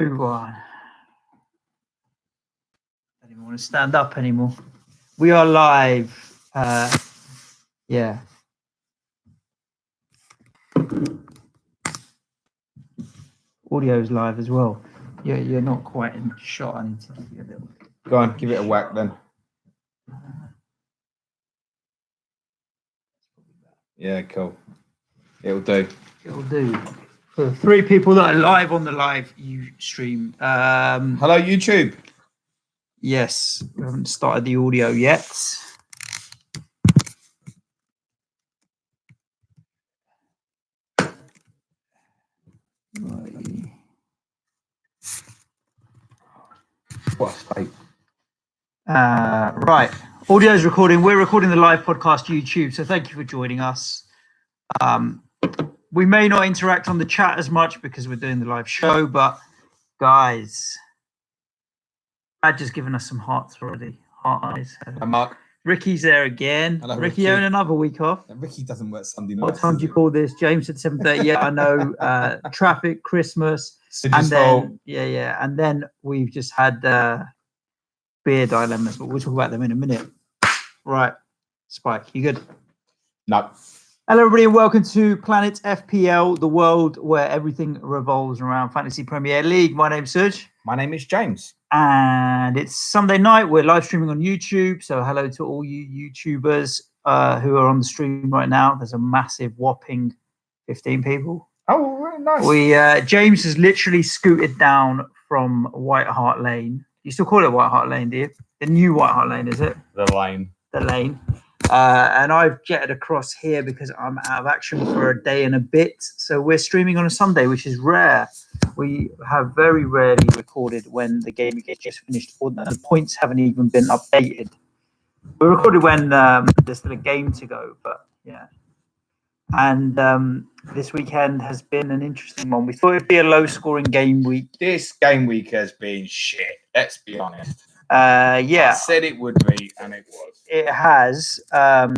Move on. I don't even want to stand up anymore. We are live. Yeah. Audio's live as well. Yeah, you're not quite in shot. I need to give you a little. Go on, give it a whack then. Yeah, cool. It'll do. It'll do. For the 3 people that are live on the live stream. Hello, YouTube. Yes, we haven't started the audio yet. What a state. Right. Audio is recording. We're recording the live podcast YouTube, so thank you for joining us. We may not interact on the chat as much because we're doing the live show, but guys, I've just given us some hearts already. Heart eyes. Hi, Mark. Ricky's there again. Hello, Ricky, Ricky. having another week off. Ricky doesn't work Sunday night. What time do you call this? James said 7:30. Yeah, I know. Traffic, Christmas, and then and then we've just had beer dilemmas, but we'll talk about them in a minute. Right, Spike, you good? No. Hello, everybody, and welcome to PlanetFPL, the world where everything revolves around Fantasy Premier League. My name's Suj. My name is James. And it's Sunday night. We're live streaming on YouTube. So hello to all you YouTubers who are on the stream right now. There's a massive whopping 15 people. Oh, really nice. James has literally scooted down from White Hart Lane. You still call it White Hart Lane, do you? The new White Hart Lane, is it? The lane. The lane. And I've jetted across here because I'm out of action for a day and a bit. So we're streaming on a Sunday, which is rare. We have very rarely recorded when the game gets just finished or the points haven't even been updated. We recorded when there's still a game to go, but yeah. And this weekend has been an interesting one. We thought it'd be a low-scoring game week. This game week has been shit. Let's be honest. Yeah. I said it would be, and it was. It has. I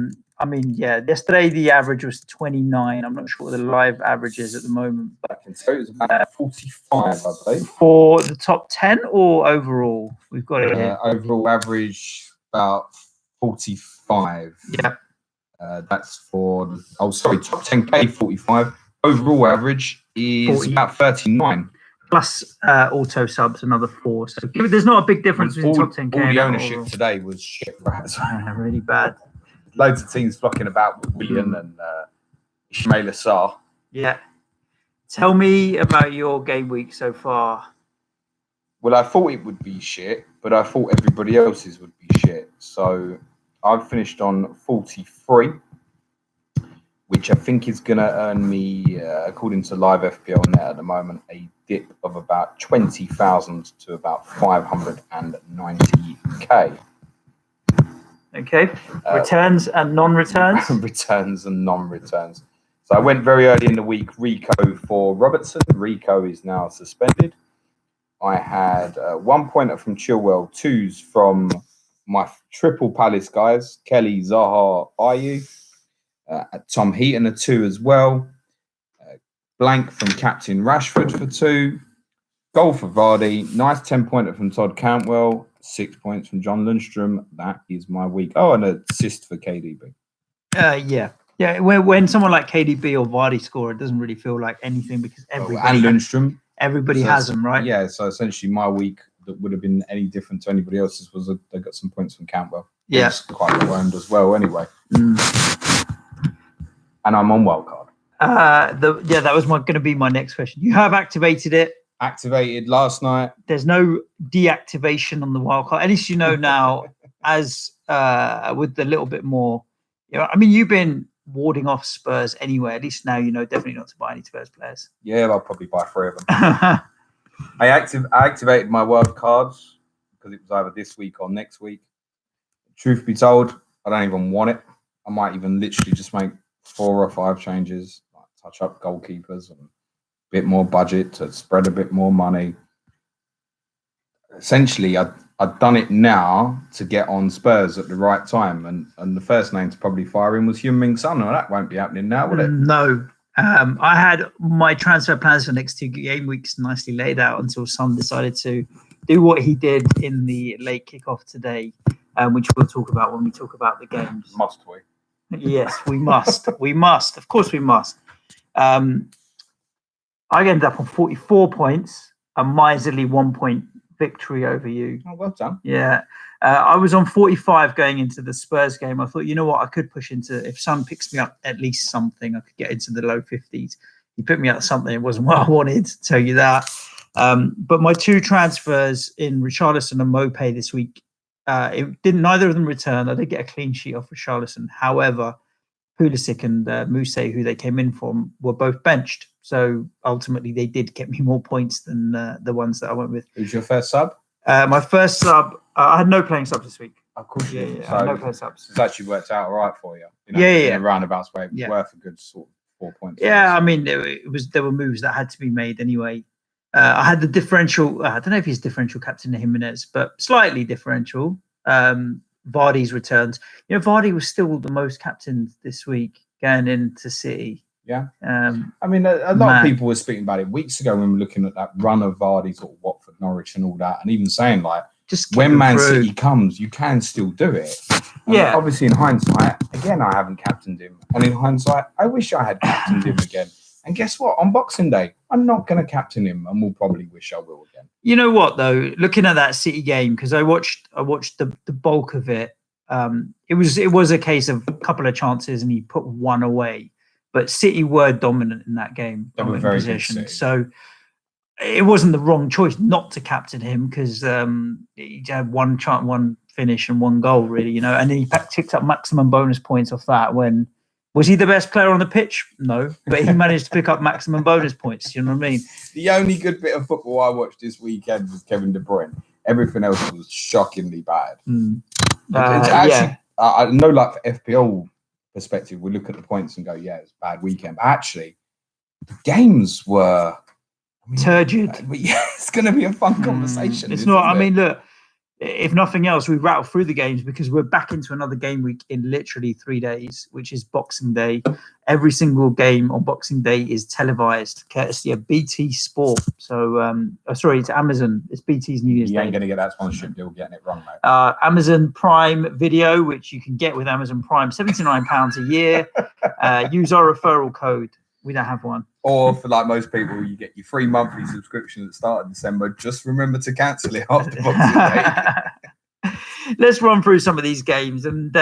mean, yeah, yesterday the average was 29. I'm not sure what the live average is at the moment. But I can tell it was about 45, I believe. For the top 10 or overall? We've got it here. Overall average about 45. Yeah. That's for, top 10K 45. Overall average is 40. About 39. Plus auto subs, another 4. So there's not a big difference between top 10K. All the ownership today was shit, right? Really bad. Loads of teams flocking about with William and Ismail Assar. Yeah. Tell me about your game week so far. Well, I thought it would be shit, but I thought everybody else's would be shit. So I've finished on 43, which I think is going to earn me, according to Live FPL Net at the moment, a dip of about 20,000 to about 590k. Okay. Returns and non-returns? Returns and non-returns. So I went very early in the week, Rico for Robertson. Rico is now suspended. I had 1 pointer from Chilwell, 2s from my triple Palace guys, Kelly, Zaha, Ayew. Tom Heaton a 2 as well. Blank from Captain Rashford for 2. Goal for Vardy. Nice 10-pointer from Todd Cantwell. 6 points from John Lundstrom. That is my week. Oh, and an assist for KDB. Yeah. When someone like KDB or Vardy score, it doesn't really feel like anything because everybody and Lundstrom. Everybody has them, right? Yeah. So essentially, my week that would have been any different to anybody else's was they got some points from Cantwell. Yeah. It's quite well earned as well. Anyway. And I'm on wildcard. That was going to be my next question. You have activated it. Activated last night. There's no deactivation on the wildcard. At least you know now, as with a little bit more. I mean, you've been warding off Spurs anyway. At least now you know definitely not to buy any Spurs players. Yeah, I'll probably buy 3 of them. I activated my wild cards because it was either this week or next week. Truth be told, I don't even want it. I might even literally just make 4 or 5 changes, like touch up goalkeepers and a bit more budget to spread a bit more money. Essentially, I'd done it now to get on Spurs at the right time, and the first name to probably fire in was Heung-min Son. Well, that won't be happening now, will it? No. I had my transfer plans for next 2 game weeks nicely laid out until Son decided to do what he did in the late kickoff today, which we'll talk about when we talk about the games. Must we? Yes, we must. We must. Of course, we must. I ended up on 44 points, a miserly 1 point victory over you. Oh, well done. Yeah. I was on 45 going into the Spurs game. I thought, you know what, I could push into, if Son picks me up at least something, I could get into the low 50s. He put me up something, it wasn't what I wanted, to tell you that. But my 2 transfers in Richarlison and Mopé this week, neither of them returned. I did get a clean sheet off Richarlison. However, Pulisic and Muse, who they came in from, were both benched. So ultimately, they did get me more points than the ones that I went with. Who's your first sub? My first sub, I had no playing subs this week. Of course, Yeah, you did. I had no playing subs. It's actually worked out all right for you. In a roundabout way, it was worth a good sort of 4 points. Yeah, I mean, there were moves that had to be made anyway. I had the differential. I don't know if he's differential captain Jimenez, but slightly differential. Vardy's returns. You know, Vardy was still the most captained this week going into City. Yeah. I mean, a lot of people were speaking about it weeks ago when we were looking at that run of Vardy, sort of Watford, Norwich, and all that, and even saying like, just when Man City comes, you can still do it. And obviously, in hindsight, again, I haven't captained him, and in hindsight, I wish I had captained him again. And guess what? On Boxing Day, I'm not going to captain him, and we'll probably wish I will again. You know what, though? Looking at that City game, because I watched the bulk of it. It was a case of a couple of chances, and he put one away. But City were dominant in that game. They were very good. So it wasn't the wrong choice not to captain him, because he had one chance, one finish, and one goal, really. You know, and then he picked up maximum bonus points off that. Was he the best player on the pitch? No, but he managed to pick up maximum bonus points. You know what I mean? The only good bit of football I watched this weekend was Kevin De Bruyne. Everything else was shockingly bad. I know, like, for FPL perspective, we look at the points and go, yeah, it's a bad weekend. But actually, the games were turgid. Yeah, it's going to be a fun conversation. It's not. I mean, look. If nothing else, we rattle through the games because we're back into another game week in literally 3 days, which is Boxing Day. Every single game on Boxing Day is televised, courtesy of BT Sport. So, sorry, it's Amazon. It's BT's New Year's Day. You ain't going to get that sponsorship deal getting it wrong, mate. Amazon Prime Video, which you can get with Amazon Prime, £79 a year. Use our referral code. We don't have one. Or for like most people, you get your free monthly subscription at the start of December. Just remember to cancel it after Boxing Day. Let's run through some of these games. And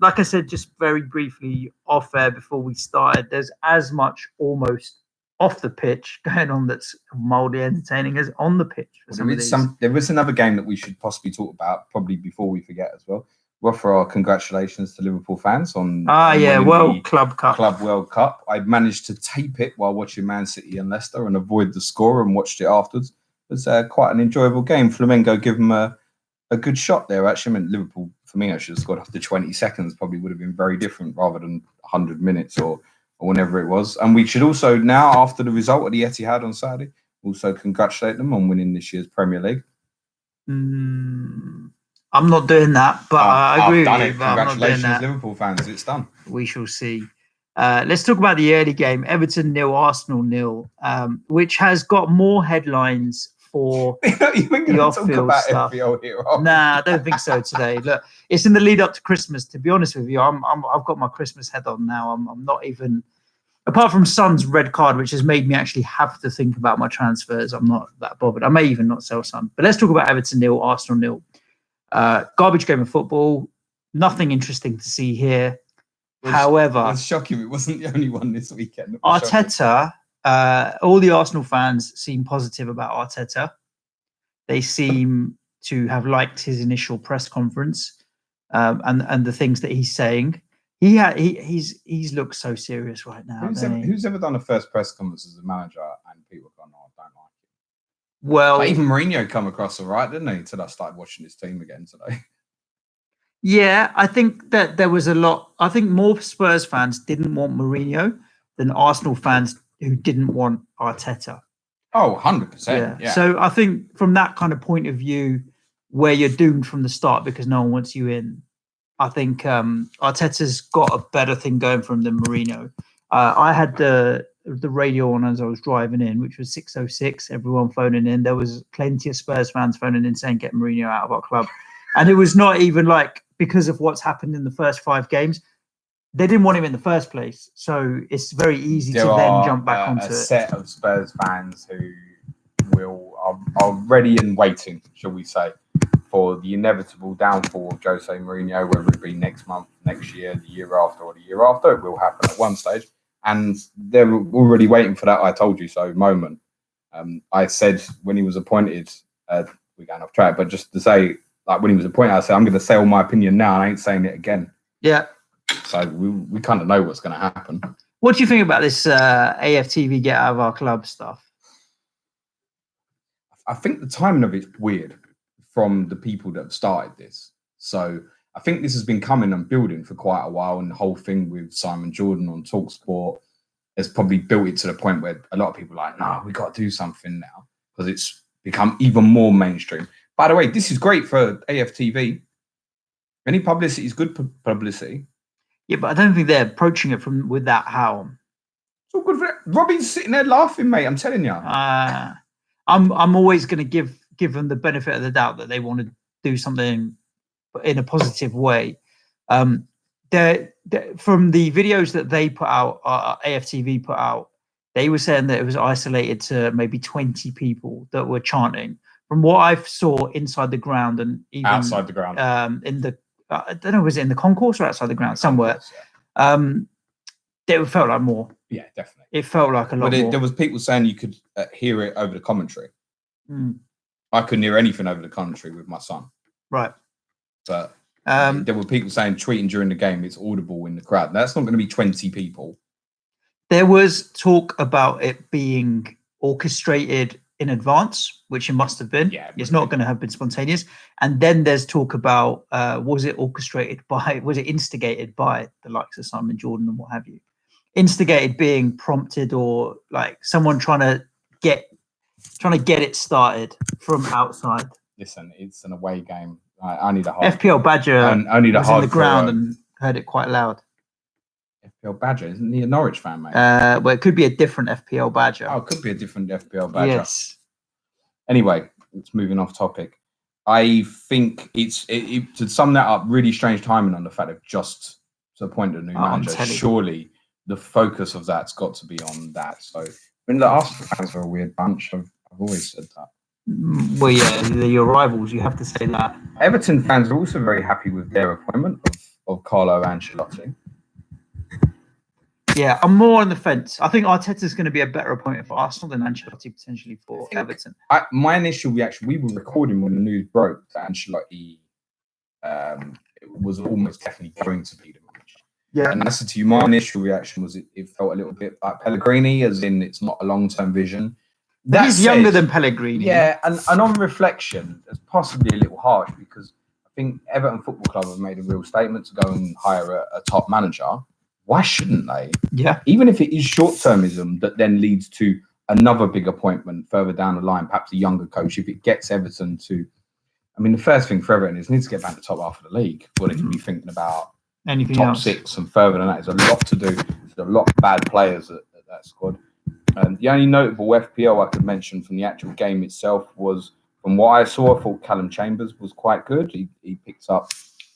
like I said, just very briefly off air before we started, there's as much almost off the pitch going on that's mildly entertaining as on the pitch. There is another game that we should possibly talk about, probably before we forget as well. Well, for our congratulations to Liverpool fans on World Club Cup. Club World Cup. I managed to tape it while watching Man City and Leicester and avoid the score and watched it afterwards. It was quite an enjoyable game. Flamengo give them a good shot there. Actually, I mean, Liverpool, Firmino should have scored after 20 seconds. Probably would have been very different rather than 100 minutes or whenever it was. And we should also now, after the result of the Etihad on Saturday, also congratulate them on winning this year's Premier League. I'm not doing that, but I agree with you. Congratulations, Liverpool fans. It's done. We shall see. Let's talk about the early game. Everton 0, Arsenal 0, which has got more headlines for the off-field stuff. Nah, I don't think so today. Look, it's in the lead up to Christmas. To be honest with you, I've got my Christmas head on now. I'm not even, apart from Son's red card, which has made me actually have to think about my transfers. I'm not that bothered. I may even not sell Son. But let's talk about Everton 0, Arsenal 0. Garbage game of football. Nothing interesting to see here. However, it's shocking. It wasn't the only one this weekend. Arteta, all the Arsenal fans seem positive about Arteta. They seem to have liked his initial press conference and the things that he's saying. He's looked so serious right now. Who's ever done a first press conference as a manager and people gone, "Oh, I don't like it"? Well, even Mourinho come across all right, didn't he? Until I started watching his team again today. Yeah, I think that there was a lot. I think more Spurs fans didn't want Mourinho than Arsenal fans who didn't want Arteta. Oh, 100%. Yeah. So I think from that kind of point of view, where you're doomed from the start because no one wants you in, I think Arteta's got a better thing going for him than Mourinho. I had the the radio on as I was driving in, which was 6:06. Everyone phoning in. There was plenty of Spurs fans phoning in saying, "Get Mourinho out of our club," and it was not even like because of what's happened in the first 5 games. They didn't want him in the first place, so it's very easy to then jump back onto a set of Spurs fans who are ready and waiting, shall we say, for the inevitable downfall of Jose Mourinho, whether it be next month, next year, the year after, or the year after. It will happen at one stage, and they're already waiting for that "I told you so" moment. I said when he was appointed, we're going off track, but just to say, like when he was appointed, I said I'm going to say all my opinion now, and I ain't saying it again. Yeah. So we kind of know what's going to happen. What do you think about this AFTV get out of our club stuff? I think the timing of it's weird from the people that have started this. So I think this has been coming and building for quite a while, and the whole thing with Simon Jordan on TalkSport has probably built it to the point where a lot of people are like, "No, we got to do something now," because it's become even more mainstream. By the way, this is great for AFTV. Any publicity is good publicity. Yeah, but I don't think they're approaching it with that how. It's all good for it. Robbie's sitting there laughing, mate. I'm telling you. I'm always going to give them the benefit of the doubt that they want to do something in a positive way. From the videos that they put out, AFTV put out, they were saying that it was isolated to maybe 20 people that were chanting. From what I saw inside the ground and even outside the ground, in the I don't know, was it in the concourse or outside the ground somewhere? It felt like more. Yeah, definitely. It felt like a lot more. There was people saying you could hear it over the commentary. I couldn't hear anything over the commentary with my son. Right. But there were people saying tweeting during the game, it's audible in the crowd. That's not going to be 20 people. There was talk about it being orchestrated in advance, which it must have been. Yeah, it's not going to have been spontaneous. And then there's talk about was it instigated by the likes of Simon Jordan and what have you? Instigated being prompted, or like someone trying to get it started from outside. Listen, it's an away game. I need a FPL Badger only the was in the ground and heard it quite loud. FPL Badger, isn't he a Norwich fan, mate? Well, it could be a different FPL Badger. Oh, it could be a different FPL Badger. Yes. Anyway, it's moving off topic. I think it's to sum that up, really strange timing on the fact of just to appoint a new manager. Surely the focus of that's got to be on that. So, I mean, the Arsenal fans are a weird bunch. I've always said that. Well, yeah, they're your rivals. You have to say that. Everton fans are also very happy with their appointment of Carlo Ancelotti. Yeah, I'm more on the fence. I think Arteta's going to be a better appointment for Arsenal than Ancelotti potentially for Everton. My initial reaction, we were recording when the news broke that Ancelotti was almost definitely going to be the manager. Yeah. And I said to you, my initial reaction was it felt a little bit like Pellegrini, as in it's not a long-term vision. He's younger than Pellegrini. Yeah, and on reflection, it's possibly a little harsh because I think Everton Football Club have made a real statement to go and hire a top manager. Why shouldn't they? Yeah. Even if it is short-termism that then leads to another big appointment further down the line, perhaps a younger coach, if it gets Everton to... I mean, the first thing for Everton is they need to get back to the top half of the league before they can be thinking about anything top else. 6 and further than that. There's a lot to do. There's a lot of bad players at that squad. The only notable FPL I could mention from the actual game itself was, from what I saw, I thought Callum Chambers was quite good. He picked up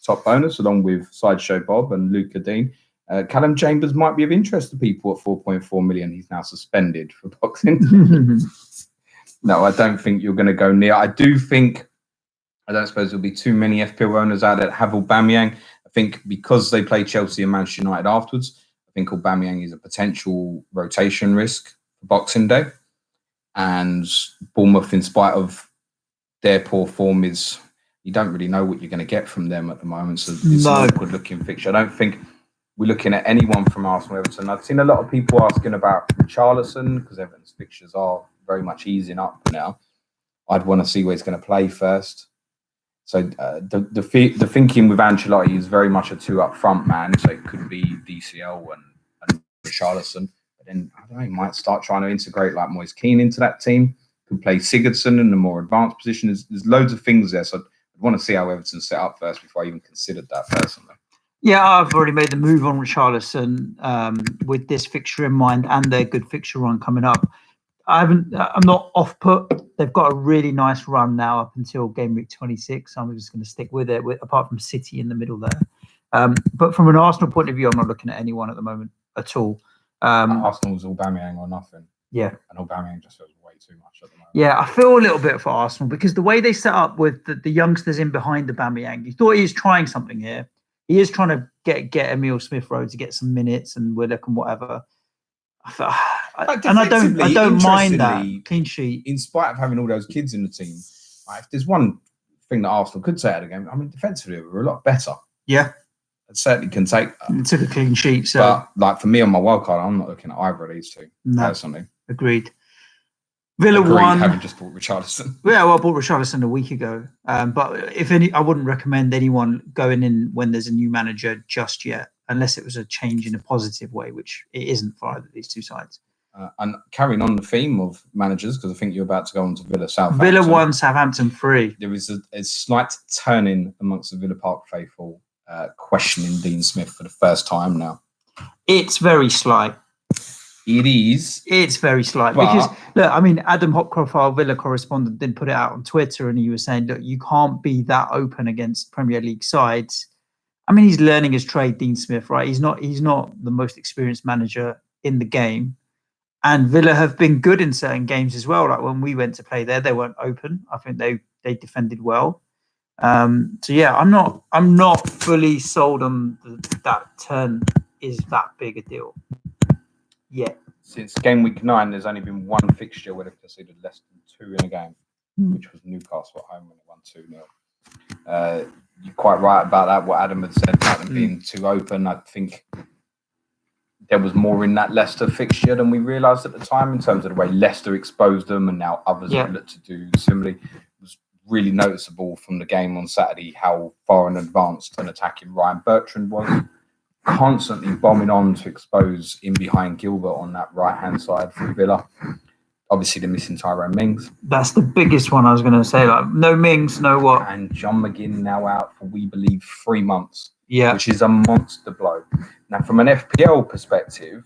top bonus along with Sideshow Bob and Luca Dean. Callum Chambers might be of interest to people at 4.4 million. He's now suspended for boxing. No, I don't think you're going to go near. I don't suppose there'll be too many FPL owners out there that have Aubameyang. I think because they play Chelsea and Manchester United afterwards, I think Aubameyang is a potential rotation risk for Boxing Day. And Bournemouth, in spite of their poor form, you don't really know what you're going to get from them at the moment. So it's an awkward looking fixture. I don't think we're looking at anyone from Arsenal Everton. I've seen a lot of people asking about Richarlison because Everton's fixtures are very much easing up now. I'd want to see where he's going to play first. So the thinking with Ancelotti is very much a 2 up front man. So it could be DCL and Richarlison. But then I don't know, he might start trying to integrate like Moise Kean into that team. Could play Sigurdsson in a more advanced position. There's loads of things there. So I'd want to see how Everton's set up first before I even considered that personally. Yeah, I've already made the move on Richarlison with this fixture in mind and their good fixture run coming up. I'm not off put. They've got a really nice run now up until game week 26. I'm just going to stick with it, apart from City in the middle there. But from an Arsenal point of view, I'm not looking at anyone at the moment at all. Arsenal's Aubameyang or nothing. Yeah. And Aubameyang just feels way too much at the moment. Yeah, I feel a little bit for Arsenal because the way they set up with the youngsters in behind Aubameyang, you thought he was trying something here. He is trying to get Emile Smith-Rowe to get some minutes and Willock and whatever. I don't mind that clean sheet. In spite of having all those kids in the team, if there's one thing that Arsenal could say out of the game, I mean, defensively we're a lot better. Yeah, it certainly can take that. It took a clean sheet. So, but like for me on my wildcard, I'm not looking at either of these two personally. Agreed. Villa won. Having just bought Richarlison. Yeah, well, I bought Richarlison a week ago. But if any, I wouldn't recommend anyone going in when there's a new manager just yet, unless it was a change in a positive way, which it isn't for either of these two sides. And carrying on the theme of managers, because I think you're about to go on to Villa Southampton. Villa 1, Southampton 3. There is a slight turning amongst the Villa Park faithful, questioning Dean Smith for the first time now. It's very slight. It is. It's very slight. Because, look, I mean, Adam Hopcroft, our Villa correspondent, did put it out on Twitter, and he was saying, look, you can't be that open against Premier League sides. I mean, he's learning his trade, Dean Smith, right? He's not the most experienced manager in the game. And Villa have been good in certain games as well. Like when we went to play there, they weren't open. I think they defended well. So yeah, I'm not fully sold on that turn is that big a deal. Yeah. Since game week 9, there's only been one fixture where they've conceded less than 2 in a game, which was Newcastle at home when they won 2-0. You're quite right about that. What Adam had said about them being too open. I think there was more in that Leicester fixture than we realised at the time in terms of the way Leicester exposed them, and now others have looked to do similarly. It was really noticeable from the game on Saturday how far in advanced an attacking Ryan Bertrand was, constantly bombing on to expose in behind Gilbert on that right-hand side for Villa. Obviously, they're missing Tyrone Mings. That's the biggest one I was going to say. Like, no Mings, no what? And John McGinn now out for, we believe, 3 months. Yeah. Which is a monster blow. Now, from an FPL perspective,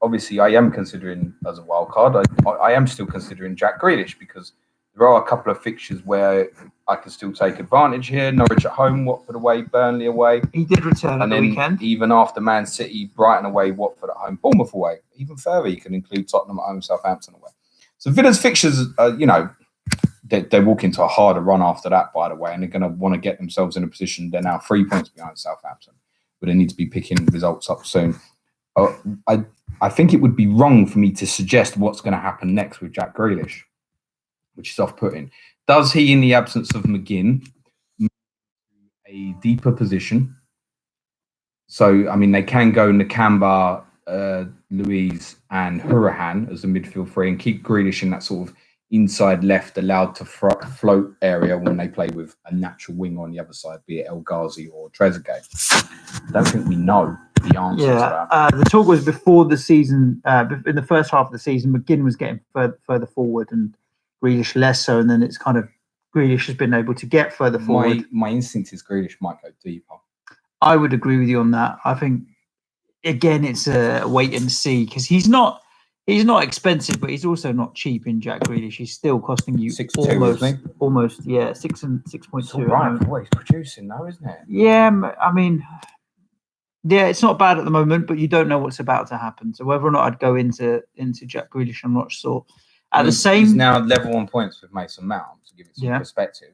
obviously, I am considering as a wild card. I am still considering Jack Grealish because there are a couple of fixtures where I can still take advantage here. Norwich at home, Watford away, Burnley away. He did return at the weekend. Even after Man City, Brighton away, Watford at home, Bournemouth away. Even further, you can include Tottenham at home, Southampton away. So Villa's fixtures, they walk into a harder run after that, by the way, and they're going to want to get themselves in a position. They're now 3 points behind Southampton, but they need to be picking results up soon. I think it would be wrong for me to suggest what's going to happen next with Jack Grealish, which is off-putting. Does he, in the absence of McGinn, move to a deeper position? So, I mean, they can go Nakamba, Luiz, and Hurahan as the midfield three and keep Grealish in that sort of inside left, allowed to float area when they play with a natural wing on the other side, be it El Ghazi or Trezeguet. I don't think we know the answer to that. The talk was before the season, in the first half of the season, McGinn was getting further forward and Grealish less so, and then it's kind of Grealish has been able to get further forward. My instinct is Grealish might go deeper. I would agree with you on that. I think, again, it's a wait and see because he's not expensive, but he's also not cheap in Jack Grealish. He's still costing you 6.2. Yeah, 6.2. Right, for what he's producing now, isn't it? Yeah, I mean, yeah, it's not bad at the moment, but you don't know what's about to happen. So whether or not I'd go into Jack Grealish, I'm not sure. He's now level on points with Mason Mount, to give it some perspective.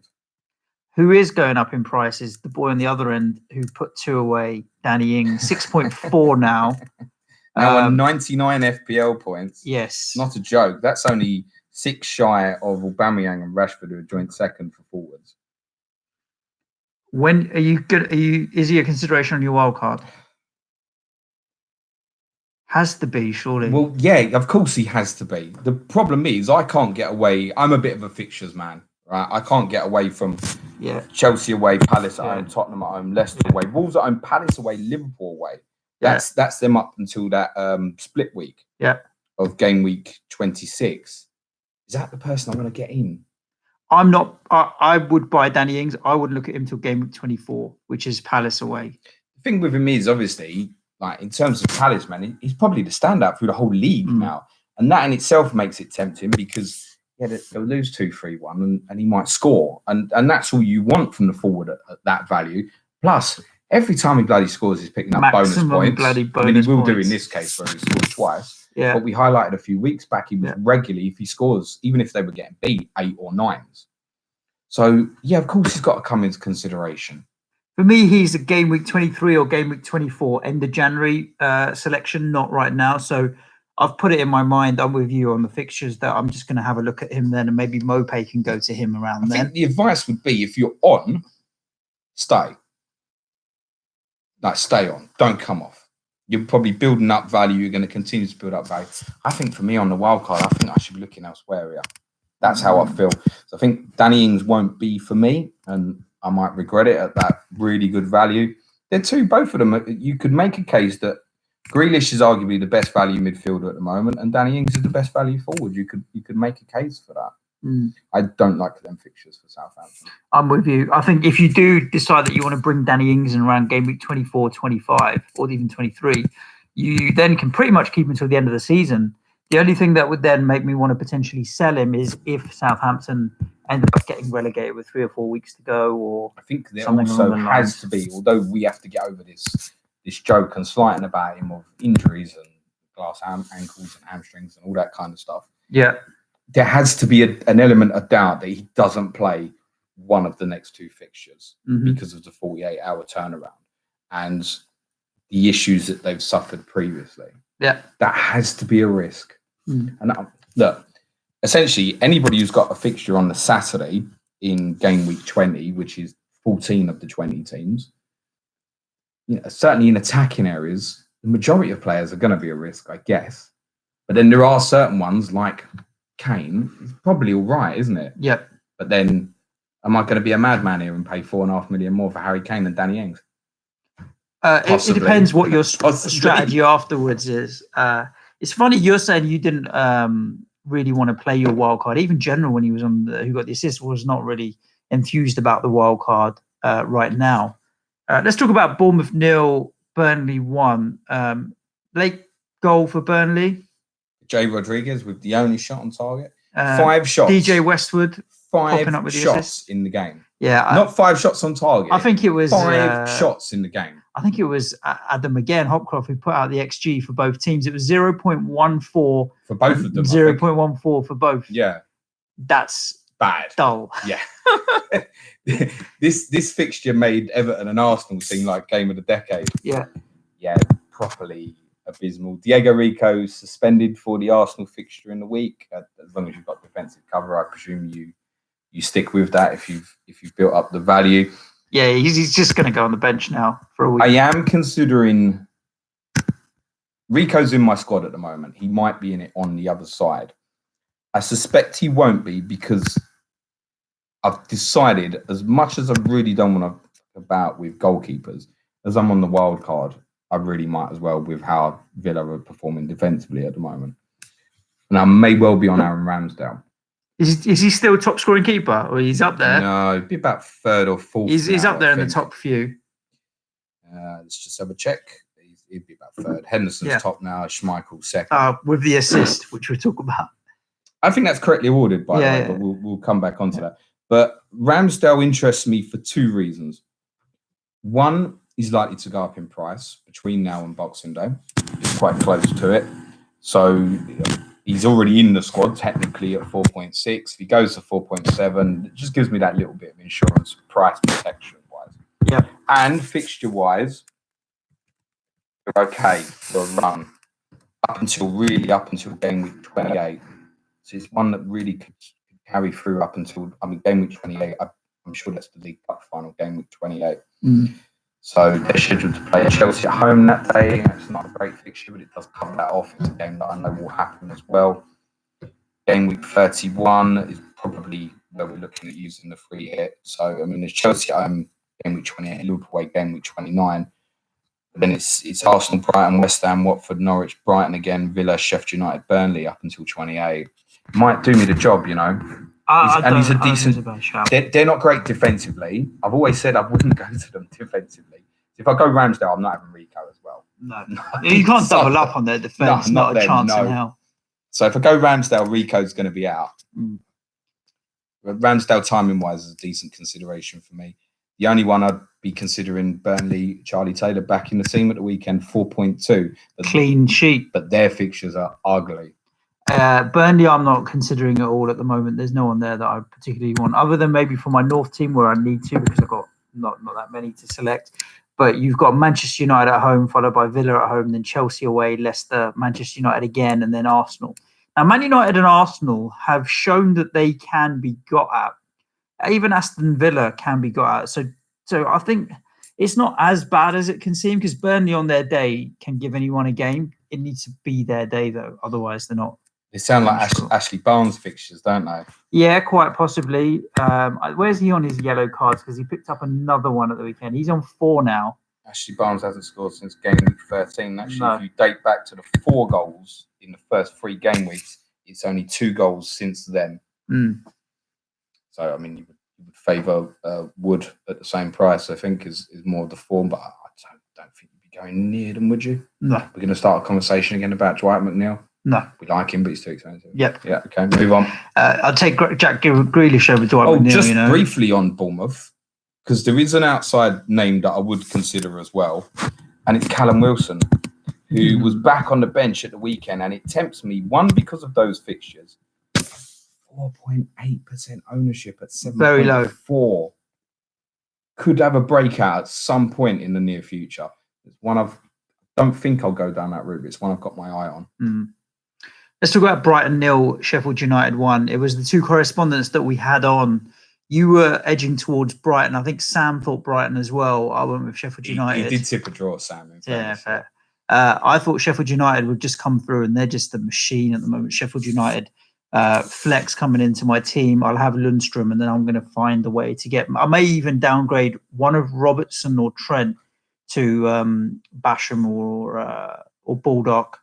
Who is going up in price is the boy on the other end who put 2 away, Danny Ings, 6.4 now. Now on 99 FPL points. Yes. Not a joke. That's only 6 shy of Aubameyang and Rashford, who are joint second for forwards. When are you good? Is he a consideration on your wild card? Has to be, surely. Well, yeah, of course he has to be. The problem is I can't get away. I'm a bit of a fixtures man, right? I can't get away from Chelsea away, Palace at home, Tottenham at home, Leicester away, Wolves at home, Palace away, Liverpool away. That's them up until that split week of game week 26. Is that the person I'm going to get in? I'm not. I would buy Danny Ings. I would look at him till game week 24, which is Palace away. The thing with him is obviously, like in terms of talisman, he's probably the standout through the whole league now. And that in itself makes it tempting because they'll lose 2-3-1 and he might score. And that's all you want from the forward at that value. Plus, every time he bloody scores, he's picking up Maximum bonus points. bloody bonus I mean, he will points. do in this case where he scored twice. Yeah. But we highlighted a few weeks back, he was regularly, if he scores, even if they were getting beat, 8 or 9s. So, yeah, of course, he's got to come into consideration. For me, he's a game week 23 or game week 24, end of January selection, not right now. So I've put it in my mind. I'm with you on the fixtures that I'm just going to have a look at him then, and maybe Mopay can go to him around then. I think the advice would be if you're on, stay. Like, stay on. Don't come off. You're probably building up value. You're going to continue to build up value. I think for me on the wild card, I think I should be looking elsewhere here. That's how I feel. So I think Danny Ings won't be for me, and I might regret it at that really good value. They're both of them. You could make a case that Grealish is arguably the best value midfielder at the moment, and Danny Ings is the best value forward. You could make a case for that. I don't like them fixtures for Southampton. I'm with you. I think if you do decide that you want to bring Danny Ings in around game week 24, 25, or even 23, you then can pretty much keep him until the end of the season. The only thing that would then make me want to potentially sell him is if Southampton ended up getting relegated with 3 or 4 weeks to go, or I think there also has to be, although we have to get over this joke and slighting about him of injuries and glass ankles and hamstrings and all that kind of stuff. Yeah. There has to be an element of doubt that he doesn't play one of the next 2 fixtures because of the 48-hour turnaround and the issues that they've suffered previously. Yeah. That has to be a risk. And look, essentially, anybody who's got a fixture on the Saturday in game week 20, which is 14 of the 20 teams, certainly in attacking areas, the majority of players are going to be a risk, I guess. But then there are certain ones like Kane, it's probably all right, isn't it? Yep. But then, am I going to be a madman here and pay $4.5 million more for Harry Kane than Danny Ings? It depends what your strategy afterwards is. It's funny you're saying you didn't really want to play your wild card. Even General, when he was on who got the assist, was not really enthused about the wild card right now. Let's talk about Bournemouth 0, Burnley 1. Late goal for Burnley. Jay Rodriguez with the only shot on target. 5 shots. DJ Westwood 5 up with the shots assist in the game. Yeah, not 5 shots on target. I think it was 5 shots in the game. I think it was Adam again, Hopcroft, who put out the XG for both teams. It was 0.14 for both of them. 0.14 for both. Yeah, that's bad. Dull. Yeah. This fixture made Everton and Arsenal seem like game of the decade. Yeah. Yeah, properly abysmal. Diego Rico suspended for the Arsenal fixture in the week. As long as you've got defensive cover, I presume you stick with that if you've built up the value. Yeah, he's just going to go on the bench now for a week. I am considering Rico's in my squad at the moment. He might be in it on the other side. I suspect he won't be because I've decided, as much as I really don't want to about with goalkeepers, as I'm on the wild card, I really might as well with how Villa are performing defensively at the moment. And I may well be on Aaron Ramsdale. Is he still top scoring keeper, or he's up there? No, he'd be about 3rd or 4th. He's up there in the top few. Let's just have a check. He'd be about 3rd. Henderson's top now. Schmeichel's 2nd. With the assist, which we'll talk about. I think that's correctly awarded, by the way, but we'll come back onto that. But Ramsdale interests me for 2 reasons. One, he's likely to go up in price between now and Boxing Day. It's quite close to it. So he's already in the squad, technically, at 4.6. If he goes to 4.7, it just gives me that little bit of insurance, price protection-wise. Yeah. And fixture-wise, they're okay for a run up until game week 28. So it's one that really could carry through up until, game week 28. I'm sure that's the League Cup final, game week 28. So they're scheduled to play Chelsea at home that day. It's not a great fixture, but it does cover that off. It's a game that I know will happen as well. Game week 31 is probably where we're looking at using the free hit. So, there's Chelsea at home, game week 28, Liverpool away, game week 29. But then it's Arsenal, Brighton, West Ham, Watford, Norwich, Brighton again, Villa, Sheffield United, Burnley up until 28. Might do me the job, He's a decent. They're not great defensively. I've always said I wouldn't go to them defensively. If I go Ramsdale, I'm not having Rico as well. No. You can't double up on their defence. No, not a chance in hell. So if I go Ramsdale, Rico's going to be out. Mm. But Ramsdale, timing-wise, is a decent consideration for me. The only one I'd be considering, Burnley, Charlie Taylor back in the team at the weekend, 4.2. Clean sheet. But their fixtures are ugly. Burnley, I'm not considering at all at the moment. There's no one there that I particularly want, other than maybe for my North team where I need to, because I've got not that many to select. But you've got Manchester United at home, followed by Villa at home, then Chelsea away, Leicester, Manchester United again, and then Arsenal. Now, Man United and Arsenal have shown that they can be got at. Even Aston Villa can be got at. So I think it's not as bad as it can seem, because Burnley on their day can give anyone a game. It needs to be their day, though. Otherwise, they're not. They sound like Ashley Barnes fixtures, don't they? Yeah, quite possibly. Where's he on his yellow cards? Because he picked up another one at the weekend. He's on 4 now. Ashley Barnes hasn't scored since game week 13. Actually, if you date back to the 4 goals in the first 3 game weeks, it's only 2 goals since then. Mm. So, I mean, you would favour Wood at the same price, I think, is more of the form. But I don't think you'd be going near them, would you? No. We're going to start a conversation again about Dwight McNeil. No. We like him, but he's too expensive. Yep. Yeah, okay, move on. I'll take Jack Grealish over Dwight McNeil. Just briefly on Bournemouth, because there is an outside name that I would consider as well, and it's Callum Wilson, who was back on the bench at the weekend, and it tempts me, one, because of those fixtures, 4.8% ownership at 7.4. Very low. Could have a breakout at some point in the near future. It's one don't think I'll go down that route. It's one I've got my eye on. Mm. Let's talk about Brighton 0, Sheffield United 1. It was the 2 correspondents that we had on. You were edging towards Brighton. I think Sam thought Brighton as well. I went with Sheffield United. He did tip a draw, Sam. Yeah, fair. I thought Sheffield United would just come through, and they're just a machine at the moment. Sheffield United flex coming into my team. I'll have Lundstrom, and then I'm going to find a way to get. I may even downgrade one of Robertson or Trent to Basham or Baldock,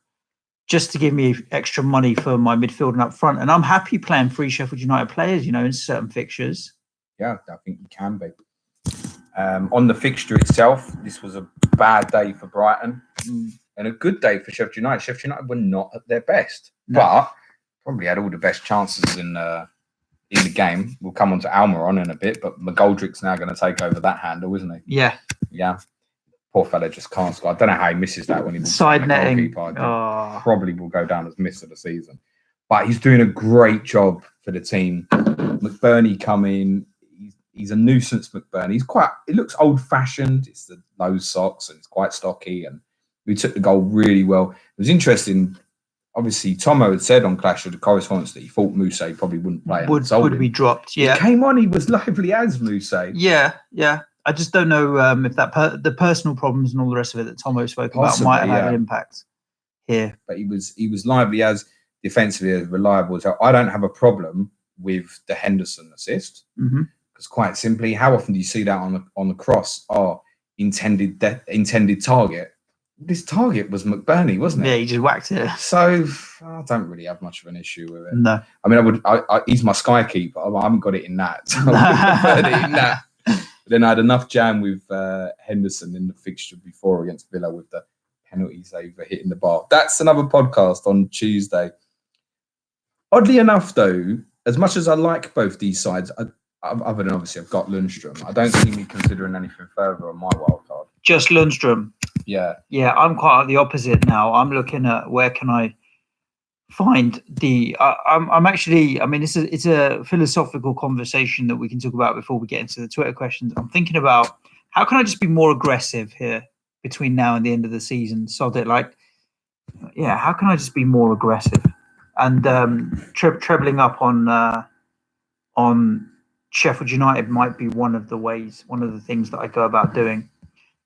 just to give me extra money for my midfield and up front. And I'm happy playing 3 Sheffield United players, in certain fixtures. Yeah, I think you can be. On the fixture itself, this was a bad day for Brighton and a good day for Sheffield United. Sheffield United were not at their best, but probably had all the best chances in the game. We'll come on to Almirgeddon in a bit, but McGoldrick's now going to take over that handle, isn't he? Yeah. Yeah. Poor fella just can't score. I don't know how he misses that when he side netting. Probably will go down as miss of the season. But he's doing a great job for the team. McBurney coming. He's a nuisance, McBurney. He looks old-fashioned. It's the low socks and it's quite stocky. And we took the goal really well. It was interesting. Obviously, Tomo had said on Clash of the Correspondents that he thought Mousse probably wouldn't play. Would be dropped. Yeah. He came on. He was lively as Mousse. Yeah. I just don't know if the personal problems and all the rest of it that Tomo spoke about might have had an impact here. But he was lively as, defensively as, reliable as. I don't have a problem with the Henderson assist because quite simply, how often do you see that on the cross? Intended target. This target was McBurney, wasn't it? Yeah, he just whacked it. So I don't really have much of an issue with it. No, I mean, he's my Sky keeper. I haven't got it in that. So I wouldn't put it in that. But then I had enough jam with Henderson in the fixture before against Villa with the penalties over hitting the bar. That's another podcast on Tuesday. Oddly enough, though, as much as I like both these sides, other than obviously I've got Lundstrom, I don't see me considering anything further on my wildcard. Just Lundstrom. Yeah. Yeah, I'm quite the opposite now. I'm looking at where can I find the. I'm actually. I mean, it's a philosophical conversation that we can talk about before we get into the Twitter questions. I'm thinking about how can I just be more aggressive here between now and the end of the season, so that how can I just be more aggressive and trebling up on Sheffield United might be one of the things that I go about doing.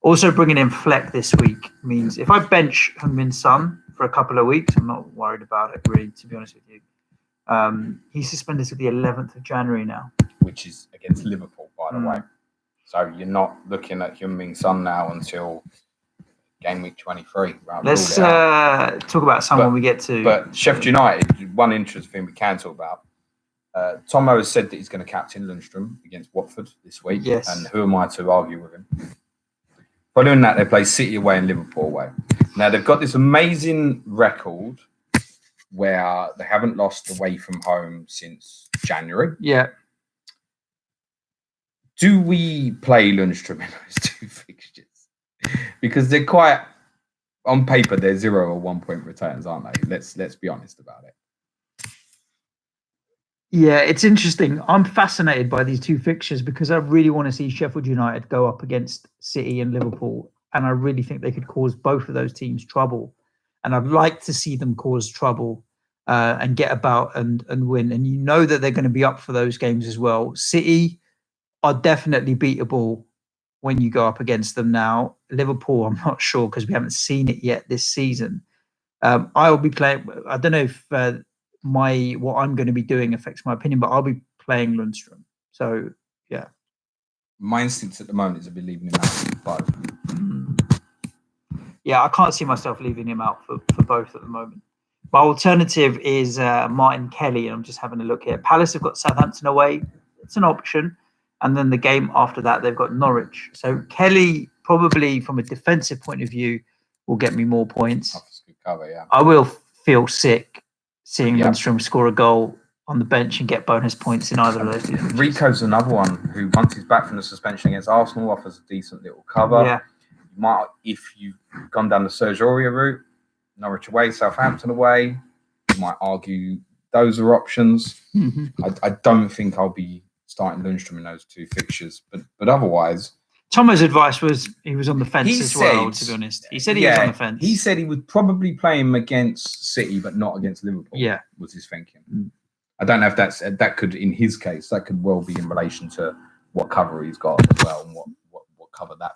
Also, bringing in Fleck this week means if I bench Heung-min Son for a couple of weeks, I'm not worried about it, really, to be honest with you. He's suspended to the 11th of January now. Which is against Liverpool, by the way. So you're not looking at Heung-min Son now until game week 23. Right, let's talk about someone we get to. But Sheffield United, one interesting thing we can talk about. Tomo has said that he's going to captain Lundstrom against Watford this week. Yes. And who am I to argue with him? Following that, they play City away and Liverpool away. Now, they've got this amazing record where they haven't lost away from home since January. Yeah. Do we play Lundstrom in those 2 fixtures? Because they're quite, on paper, they're 0 or 1 point returns, aren't they? Let's be honest about it. Yeah, it's interesting. I'm fascinated by these 2 fixtures because I really want to see Sheffield United go up against City and Liverpool. And I really think they could cause both of those teams trouble. And I'd like to see them cause trouble and get about and win. And you know that they're going to be up for those games as well. City are definitely beatable when you go up against them now. Liverpool, I'm not sure because we haven't seen it yet this season. I'll be playing. I don't know if what I'm going to be doing affects my opinion, but I'll be playing Lundstrom. So yeah, my instinct at the moment is to be leaving him out for 5. Yeah, I can't see myself leaving him out for both at the moment. My alternative is Martin Kelly, and I'm just having a look here. Palace have got Southampton away. It's an option. And then the game after that, they've got Norwich. So Kelly, probably from a defensive point of view, will get me more points. That's good cover, yeah. I will feel sick seeing Lundstrom score a goal on the bench and get bonus points in either of those. Rico's another one who, once he's back from the suspension against Arsenal, offers a decent little cover. Yeah. You might, if you've gone down the Serge Aurier route, Norwich away, Southampton away, you might argue those are options. Mm-hmm. I don't think I'll be starting Lundstrom in those 2 fixtures, but otherwise, Tomo's advice was he was on the fence well, to be honest. He said he was on the fence. He said he would probably play him against City, but not against Liverpool. Yeah, was his thinking. I don't know if that could, in his case, that could well be in relation to what cover he's got as well, and what cover the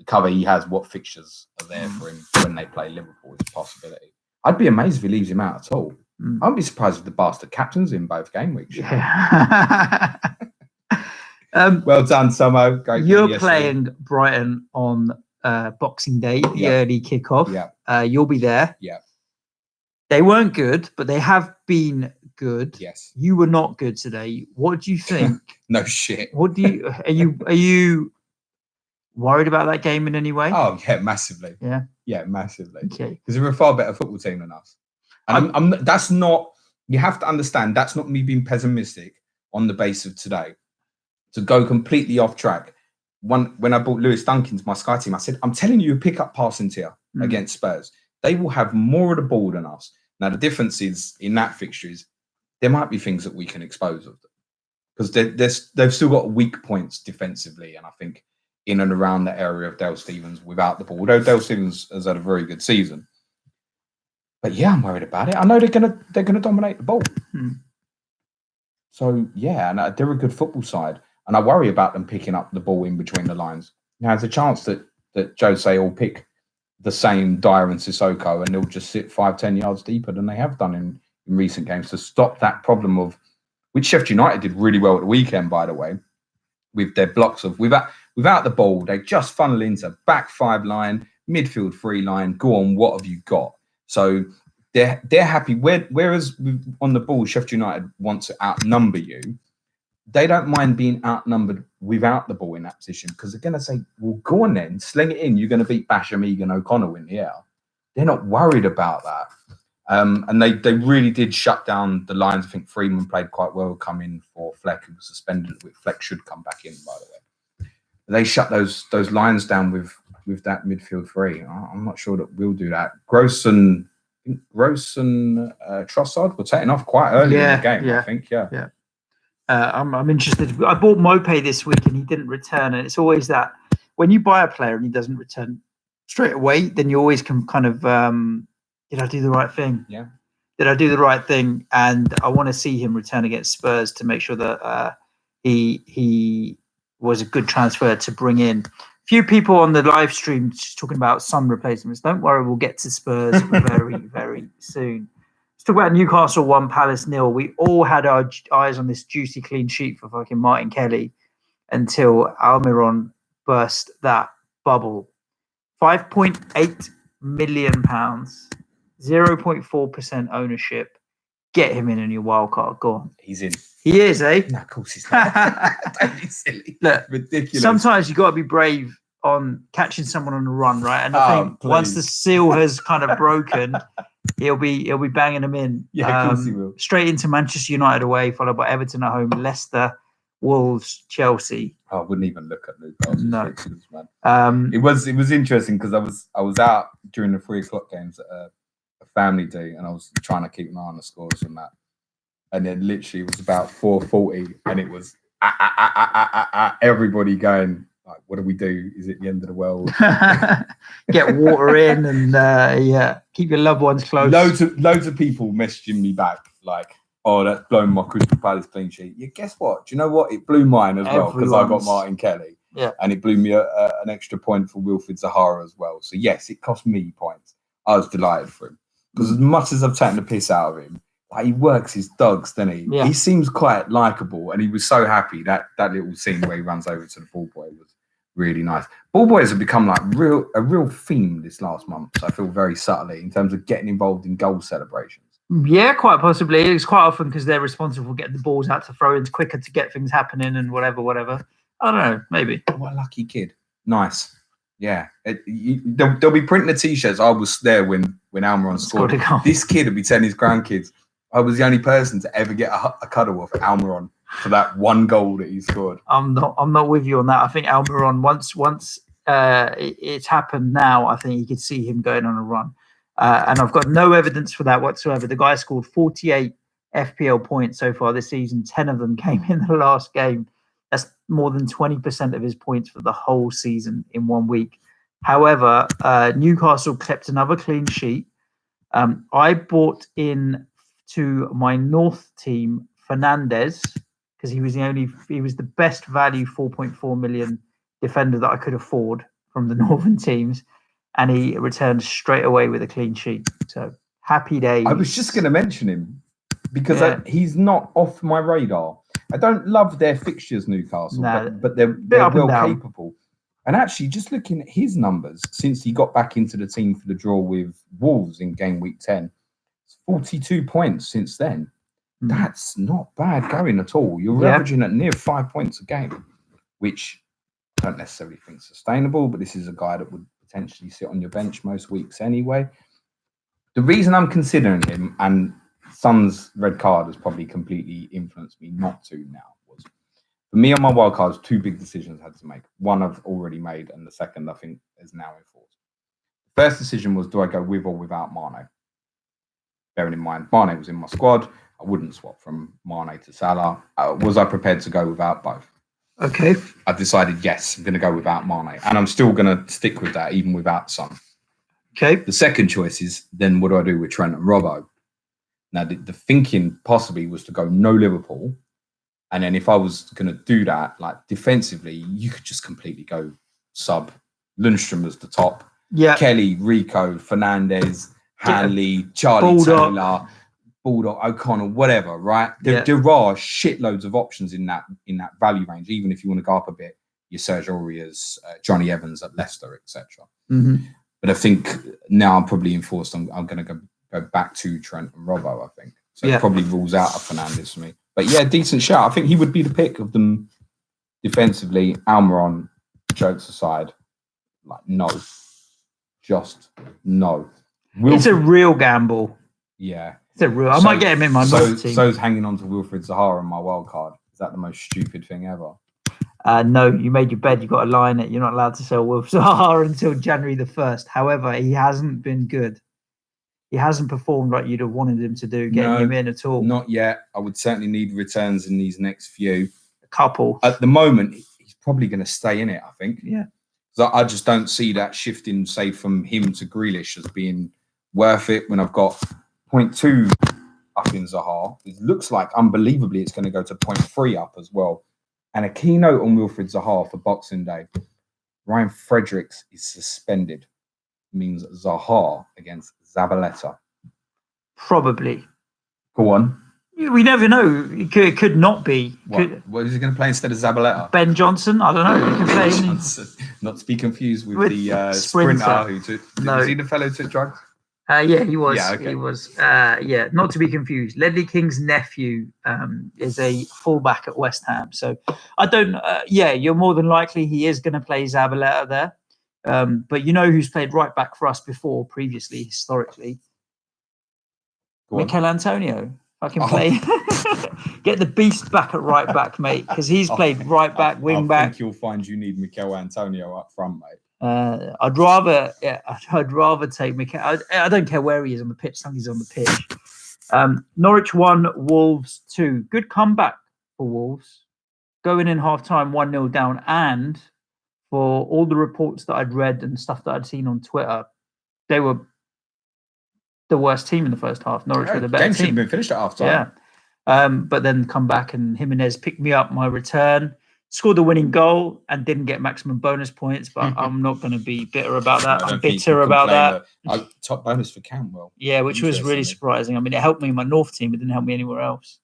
cover he has, what fixtures are there for him when they play Liverpool is a possibility. I'd be amazed if he leaves him out at all. I wouldn't be surprised if the bastard captains in both game weeks. Yeah. Well done, Samo. Great. You're playing Brighton on Boxing Day, the early kickoff. Yeah. You'll be there. Yeah. They weren't good, but they have been good. Yes. You were not good today. What do you think? No shit. What do you are you worried about that game in any way? Oh yeah, massively. Yeah. Yeah, massively. Okay. Because they're a far better football team than us. And I'm that's not, you have to understand, that's not me being pessimistic on the base of today. To go completely off track. When I bought Lewis Duncan to my Sky team, I said, I'm telling you, pick up passing tier against Spurs. They will have more of the ball than us. Now, the difference is in that fixture is there might be things that we can expose of them. Because they've still got weak points defensively. And I think in and around the area of Dale Stephens without the ball, although Dale Stephens has had a very good season. But yeah, I'm worried about it. I know they're gonna dominate the ball. So yeah, and they're a good football side, and I worry about them picking up the ball in between the lines. Now, there's a chance that Jose will pick the same Dyer and Sissoko, and they'll just sit 5-10 yards deeper than they have done in recent games to stop that problem of which Sheffield United did really well at the weekend, by the way, with their blocks of without the ball, they just funnel into back 5 line, midfield 3 line. Go on, what have you got? So they're happy. Whereas on the ball, Sheffield United want to outnumber you. They don't mind being outnumbered without the ball in that position because they're going to say, well, go on then, sling it in. You're going to beat Basham, Egan, O'Connell in the air. They're not worried about that. And they really did shut down the lines. I think Freeman played quite well, come in for Fleck, who was suspended. Fleck should come back in, by the way. They shut those lines down with that midfield 3. I'm not sure that we'll do that. Gross and Trossard were taken off quite early in the game, I think. Yeah. I'm interested. I bought Mopé this week and he didn't return. And it's always that when you buy a player and he doesn't return straight away, then you always can kind of, did I do the right thing? Yeah. Did I do the right thing? And I want to see him return against Spurs to make sure that he was a good transfer to bring in. Few people on the live stream just talking about some replacements. Don't worry, we'll get to Spurs very, very soon. Let's talk about Newcastle 1, Palace 0. We all had our eyes on this juicy clean sheet for fucking Martin Kelly until Almiron burst that bubble. £5.8 million, 0.4% ownership. Get him in your wild card. Go on. He's in. He is, eh? No, of course he's not. Don't be silly. Look, ridiculous. Sometimes you got to be brave on catching someone on a run, right? And I think once the seal has kind of broken, he'll be banging them in. Yeah, of course he will. Straight into Manchester United away, followed by Everton at home, Leicester, Wolves, Chelsea. I wouldn't even look at Newcastle. No. Fixtures, man. It was interesting because I was out during the 3:00 games at a family day, and I was trying to keep an eye on the scores and that. And then literally it was about 4:40, and it was everybody going like, "What do we do? Is it the end of the world?" Get water in and keep your loved ones close. Loads of people messaging me back like, "Oh, that's blown my Crystal Palace clean sheet." Yeah, guess what? Do you know what? It blew mine as well because I got Martin Kelly. Yeah, and it blew me an extra point for Wilfried Zaha as well. So yes, it cost me points. I was delighted for him because as much as I've taken the piss out of him, like, he works his dogs, doesn't he? Yeah. He seems quite likable, and he was so happy that little scene where he runs over to the ball boy was really nice. Ball boys have become like a real theme this last month. So I feel very subtly in terms of getting involved in goal celebrations. Yeah, quite possibly. It's quite often because they're responsible for getting the balls out to throw-ins quicker to get things happening and whatever. I don't know, maybe. What a lucky kid. Nice. Yeah. They'll be printing the T-shirts. I was there when Almiron scored. This kid will be telling his grandkids, I was the only person to ever get a cuddle off Almiron for that one goal that he scored. I'm not with you on that. I think Almiron, once it's happened now, I think you could see him going on a run. And I've got no evidence for that whatsoever. The guy scored 48 FPL points so far this season. 10 of them came in the last game. That's more than 20% of his points for the whole season in 1 week. However, Newcastle kept another clean sheet. I bought in to my North team Fernandez because he was the best value 4.4 million defender that I could afford from the Northern teams, and he returned straight away with a clean sheet. So happy days. I was just going to mention him because he's not off my radar. I don't love their fixtures, Newcastle, but they're well capable. And actually, just looking at his numbers since he got back into the team for the draw with Wolves in game week 10, it's 42 points since then. That's not bad going at all. You're averaging at near 5 points a game, which I don't necessarily think is sustainable, but this is a guy that would potentially sit on your bench most weeks anyway. The reason I'm considering him, and Son's red card has probably completely influenced me not to now, was for me on my wild cards, two big decisions I had to make. One I've already made, and the second I think is now in force. The first decision was, do I go with or without Mane? Bearing in mind, Mane was in my squad. I wouldn't swap from Mane to Salah. Was I prepared to go without both? Okay. I decided, yes, I'm going to go without Mane. And I'm still going to stick with that, even without Son. Okay. The second choice is, then what do I do with Trent and Robbo? Now, the thinking possibly was to go no Liverpool. And then if I was going to do that, like defensively, you could just completely go sub Lundstrom as the top. Yeah. Kelly, Rico, Fernandez, Hanley, Charlie Taylor, Bulldog, O'Connell, whatever, right? There are shitloads of options in that value range, even if you want to go up a bit, your Serge Auriers, Johnny Evans at Leicester, etc. Mm-hmm. But I think now I'm probably enforced. I'm going to go back to Trent and Robbo, I think. So it probably rules out a Fernandez for me. But yeah, decent shout. I think he would be the pick of them defensively. Almiron, jokes aside, like no. Just no. It's a real gamble. Yeah. It's a real. I might get him in my North team. So's hanging on to Wilfried Zaha on my wild card. Is that the most stupid thing ever? No, you made your bed. You got to line it. You're not allowed to sell Wilf Zaha until January the 1st. However, he hasn't been good. He hasn't performed like you'd have wanted him to do, getting him in at all. Not yet. I would certainly need returns in these next few. A couple. At the moment, he's probably going to stay in it, I think. Yeah. So I just don't see that shifting, say, from him to Grealish as being worth it when I've got 0.2 up in Zaha. It looks like, unbelievably, it's going to go to 0.3 up as well. And a keynote on Wilfried Zaha for Boxing Day. Ryan Fredericks is suspended. Means Zaha against Zabaleta. Probably. Go on. We never know. It could not be. What is he going to play instead of Zabaleta? Ben Johnson? I don't know. He can play Johnson. Not to be confused with the sprinter who took... Was he the fellow who took drugs? Yeah, he was. Yeah, okay. He was. Yeah, not to be confused. Ledley King's nephew is a fullback at West Ham. So I don't. Yeah, you're more than likely he is going to play Zabaleta there. But you know who's played right back for us before, previously, historically? Go on. Mikel Antonio. I can Oh. play. Get the beast back at right back, mate, because he's played right back, wing back. I think you'll find you need Mikel Antonio up front, mate. I'd rather take Mikel. I don't care where he is on the pitch, as long as he's on the pitch. Norwich 1, Wolves 2. Good comeback for Wolves. Going in half-time 1-0 down, and for all the reports that I'd read and stuff that I'd seen on Twitter, they were the worst team in the first half. Norwich were the better team. Game should have been finished at half-time. Yeah. But then come back and Jimenez picked me up my return. Scored the winning goal and didn't get maximum bonus points, but I'm not going to be bitter about that. I'm bitter about that. Top bonus for Campbell. Yeah, which was really surprising. I mean, it helped me in my North team, it didn't help me anywhere else.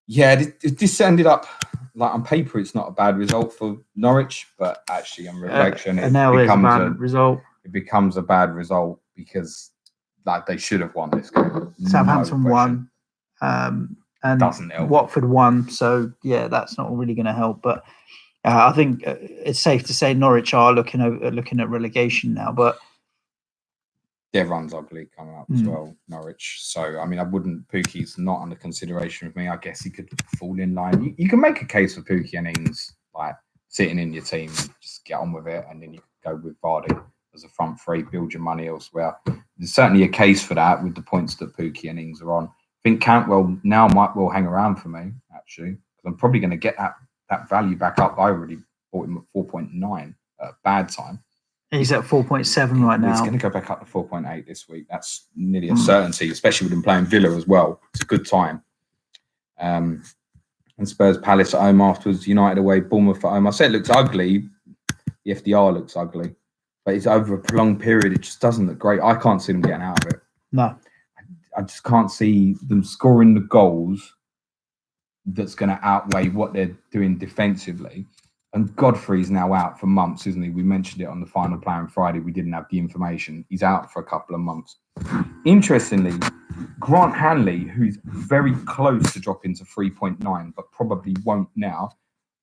Yeah, this ended up, like on paper, it's not a bad result for Norwich, but actually on reflection, it becomes a bad result because like they should have won this game. Southampton won. And doesn't help. Watford won, so yeah, that's not really going to help. But I think it's safe to say Norwich are looking at relegation now. But their run's ugly coming up as well, Norwich. So I mean, Pukki's not under consideration with me. I guess he could fall in line. You can make a case for Pukki and Ings like sitting in your team, just get on with it, and then you can go with Vardy as a front three, build your money elsewhere. There's certainly a case for that with the points that Pukki and Ings are on. I think Cantwell now might well hang around for me, actually, because I'm probably going to get that value back up. I already bought him at 4.9 at a bad time. He's at 4.7 right now. He's going to go back up to 4.8 this week. That's nearly a certainty, especially with him playing Villa as well. It's a good time. And Spurs Palace at home afterwards, United away, Bournemouth at home. I said it looks ugly. The FDR looks ugly. But it's over a prolonged period. It just doesn't look great. I can't see them getting out of it. No. I just can't see them scoring the goals that's going to outweigh what they're doing defensively. And Godfrey's now out for months, isn't he? We mentioned it on the final play on Friday. We didn't have the information. He's out for a couple of months. Interestingly, Grant Hanley, who's very close to dropping to 3.9, but probably won't now,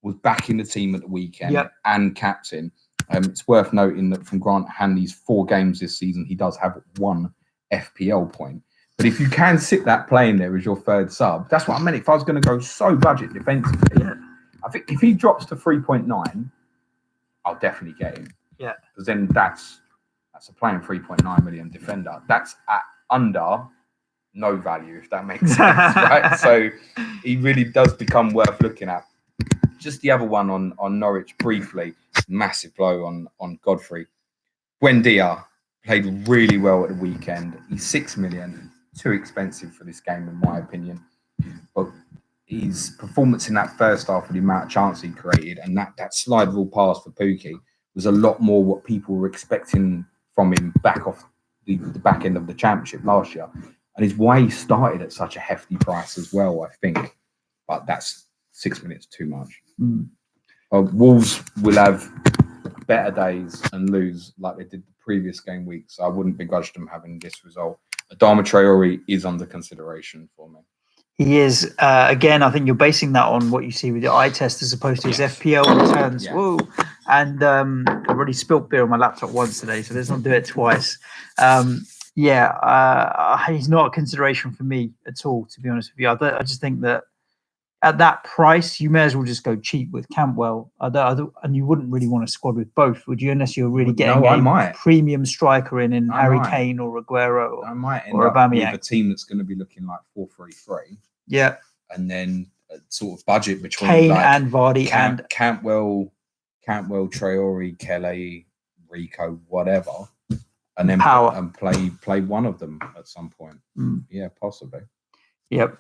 was back in the team at the weekend and captain. It's worth noting that from Grant Hanley's 4 games this season, he does have 1 FPL point. But if you can sit that playing there as your third sub, that's what I meant. If I was going to go so budget defensively, I think if he drops to 3.9, I'll definitely get him. Yeah. Because then that's a playing 3.9 million defender. That's at under no value, if that makes sense, right? So he really does become worth looking at. Just the other one on Norwich briefly, massive blow on Godfrey. Buendia played really well at the weekend. He's 6 million. Too expensive for this game, in my opinion. But his performance in that first half with the amount of chance he created and that slide rule pass for Pukki was a lot more what people were expecting from him back off the back end of the championship last year. And it's why he started at such a hefty price as well, I think. But that's 6 minutes too much. Wolves will have better days and lose like they did the previous game week. So I wouldn't begrudge them having this result. Adama Traore is under consideration for me. He is. Again, I think you're basing that on what you see with your eye test as opposed to his FPL returns. Yeah. Whoa. And I've already spilt beer on my laptop once today, so let's not do it twice. He's not a consideration for me at all, to be honest with you. I just think that at that price, you may as well just go cheap with Campbell. And you wouldn't really want a squad with both, would you? Unless you're really getting a premium striker in Harry Kane or Aguero I might end or up Aubameyang. with a team that's going to be looking like 4-3-3. Yeah. And then a sort of budget between Kane and Vardy and Cantwell, Traore, Kelly, Rico, whatever. And then play one of them at some point. Yeah, possibly. Yep.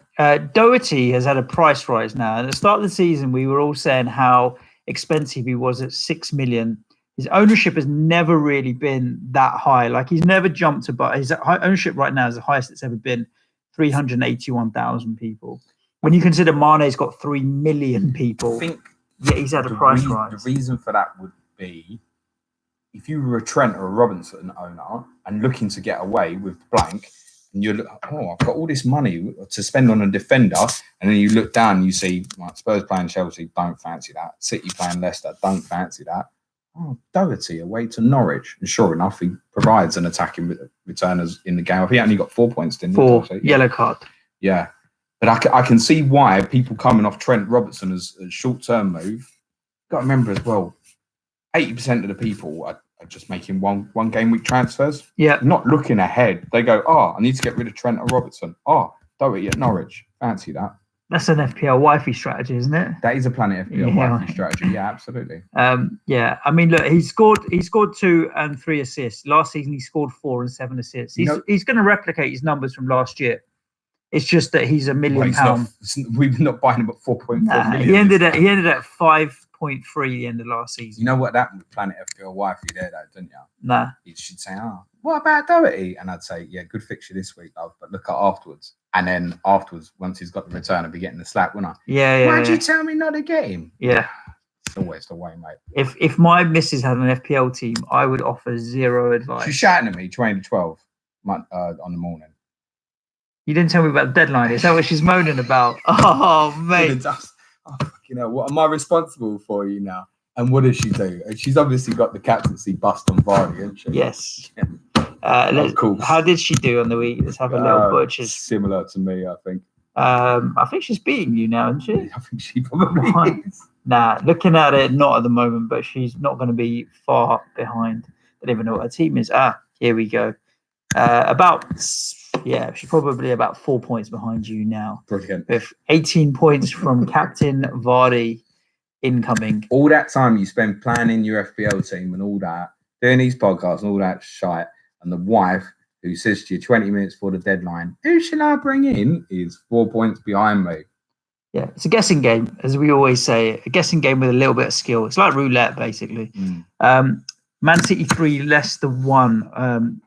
Doherty has had a price rise now. At the start of the season, we were all saying how expensive he was at 6 million. His ownership has never really been that high. Like he's never jumped above. His ownership right now is the highest it's ever been, 381,000 people. When you consider Mane's got 3 million people, I think he's had a price rise. The reason for that would be if you were a Trent or a Robinson owner and looking to get away with blank, and you're I've got all this money to spend on a defender, and then you look down and you see like Spurs playing Chelsea, don't fancy that. City playing Leicester, don't fancy that. Oh, Doherty away to Norwich, and sure enough, he provides an attacking returners in the game. He only got 4 points, didn't he? 4 yellow card. Yeah, but I can see why people coming off Trent Robertson as a short-term move. Got to remember as well, 80% of the people are just making one game week transfers. Yeah. Not looking ahead. They go, I need to get rid of Trent or Robertson. Doherty at Norwich. Fancy that. That's an FPL wifey strategy, isn't it? That is a PlanetFPL wifey strategy. Yeah, absolutely. Yeah. I mean, look, he scored 2 and 3 assists. Last season he scored 4 and 7 assists. He's going to replicate his numbers from last year. It's just that he's £1 million. We're not buying him at 4.4 million. He ended at 5.3 the end of last season. You know what happened with PlanetFPL wifey there, though, didn't you? Nah. She'd say, what about Doherty? And I'd say, yeah, good fixture this week, love, but look at afterwards. And then afterwards, once he's got the return, I'll be getting the slack, wouldn't I? Yeah. Why'd you tell me not to get him? Yeah. It's always the way, mate. If my missus had an FPL team, I would offer zero advice. She's shouting at me 20 to 12 on the morning. You didn't tell me about the deadline. Is that what she's moaning about? Oh, mate. What am I responsible for you now? And what does she do? She's obviously got the captaincy bust on Vardy, hasn't she? Yes. Cool. How did she do on the week? Let's have a little butchers. Similar to me, I think. I think she's beating you now, isn't she? I think she probably is. Nah, looking at it, not at the moment, but she's not going to be far behind. I don't even know what her team is. Here we go. She's probably about 4 points behind you now. Brilliant. With 18 points from Captain Vardy incoming. All that time you spend planning your FPL team and all that, doing these podcasts and all that shite, and the wife who says to you 20 minutes before the deadline, who shall I bring in, is 4 points behind me. Yeah, it's a guessing game, as we always say. A guessing game with a little bit of skill. It's like roulette, basically. Man City 3, Leicester 1.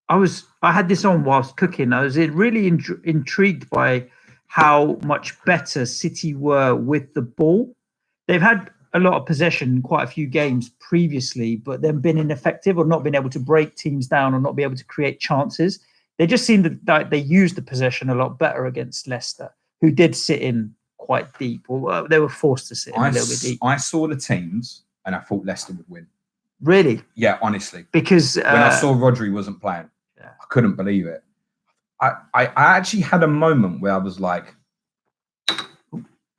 I had this on whilst cooking. I was really intrigued by how much better City were with the ball. They've had a lot of possession in quite a few games previously, but then been ineffective or not been able to break teams down or not be able to create chances. They just seemed that they used the possession a lot better against Leicester, who did sit in quite deep, or they were forced to sit in a little bit deep. I saw the teams and I thought Leicester would win. Really? Yeah, honestly. Because when I saw Rodri wasn't playing, I couldn't believe it. I actually had a moment where I was like,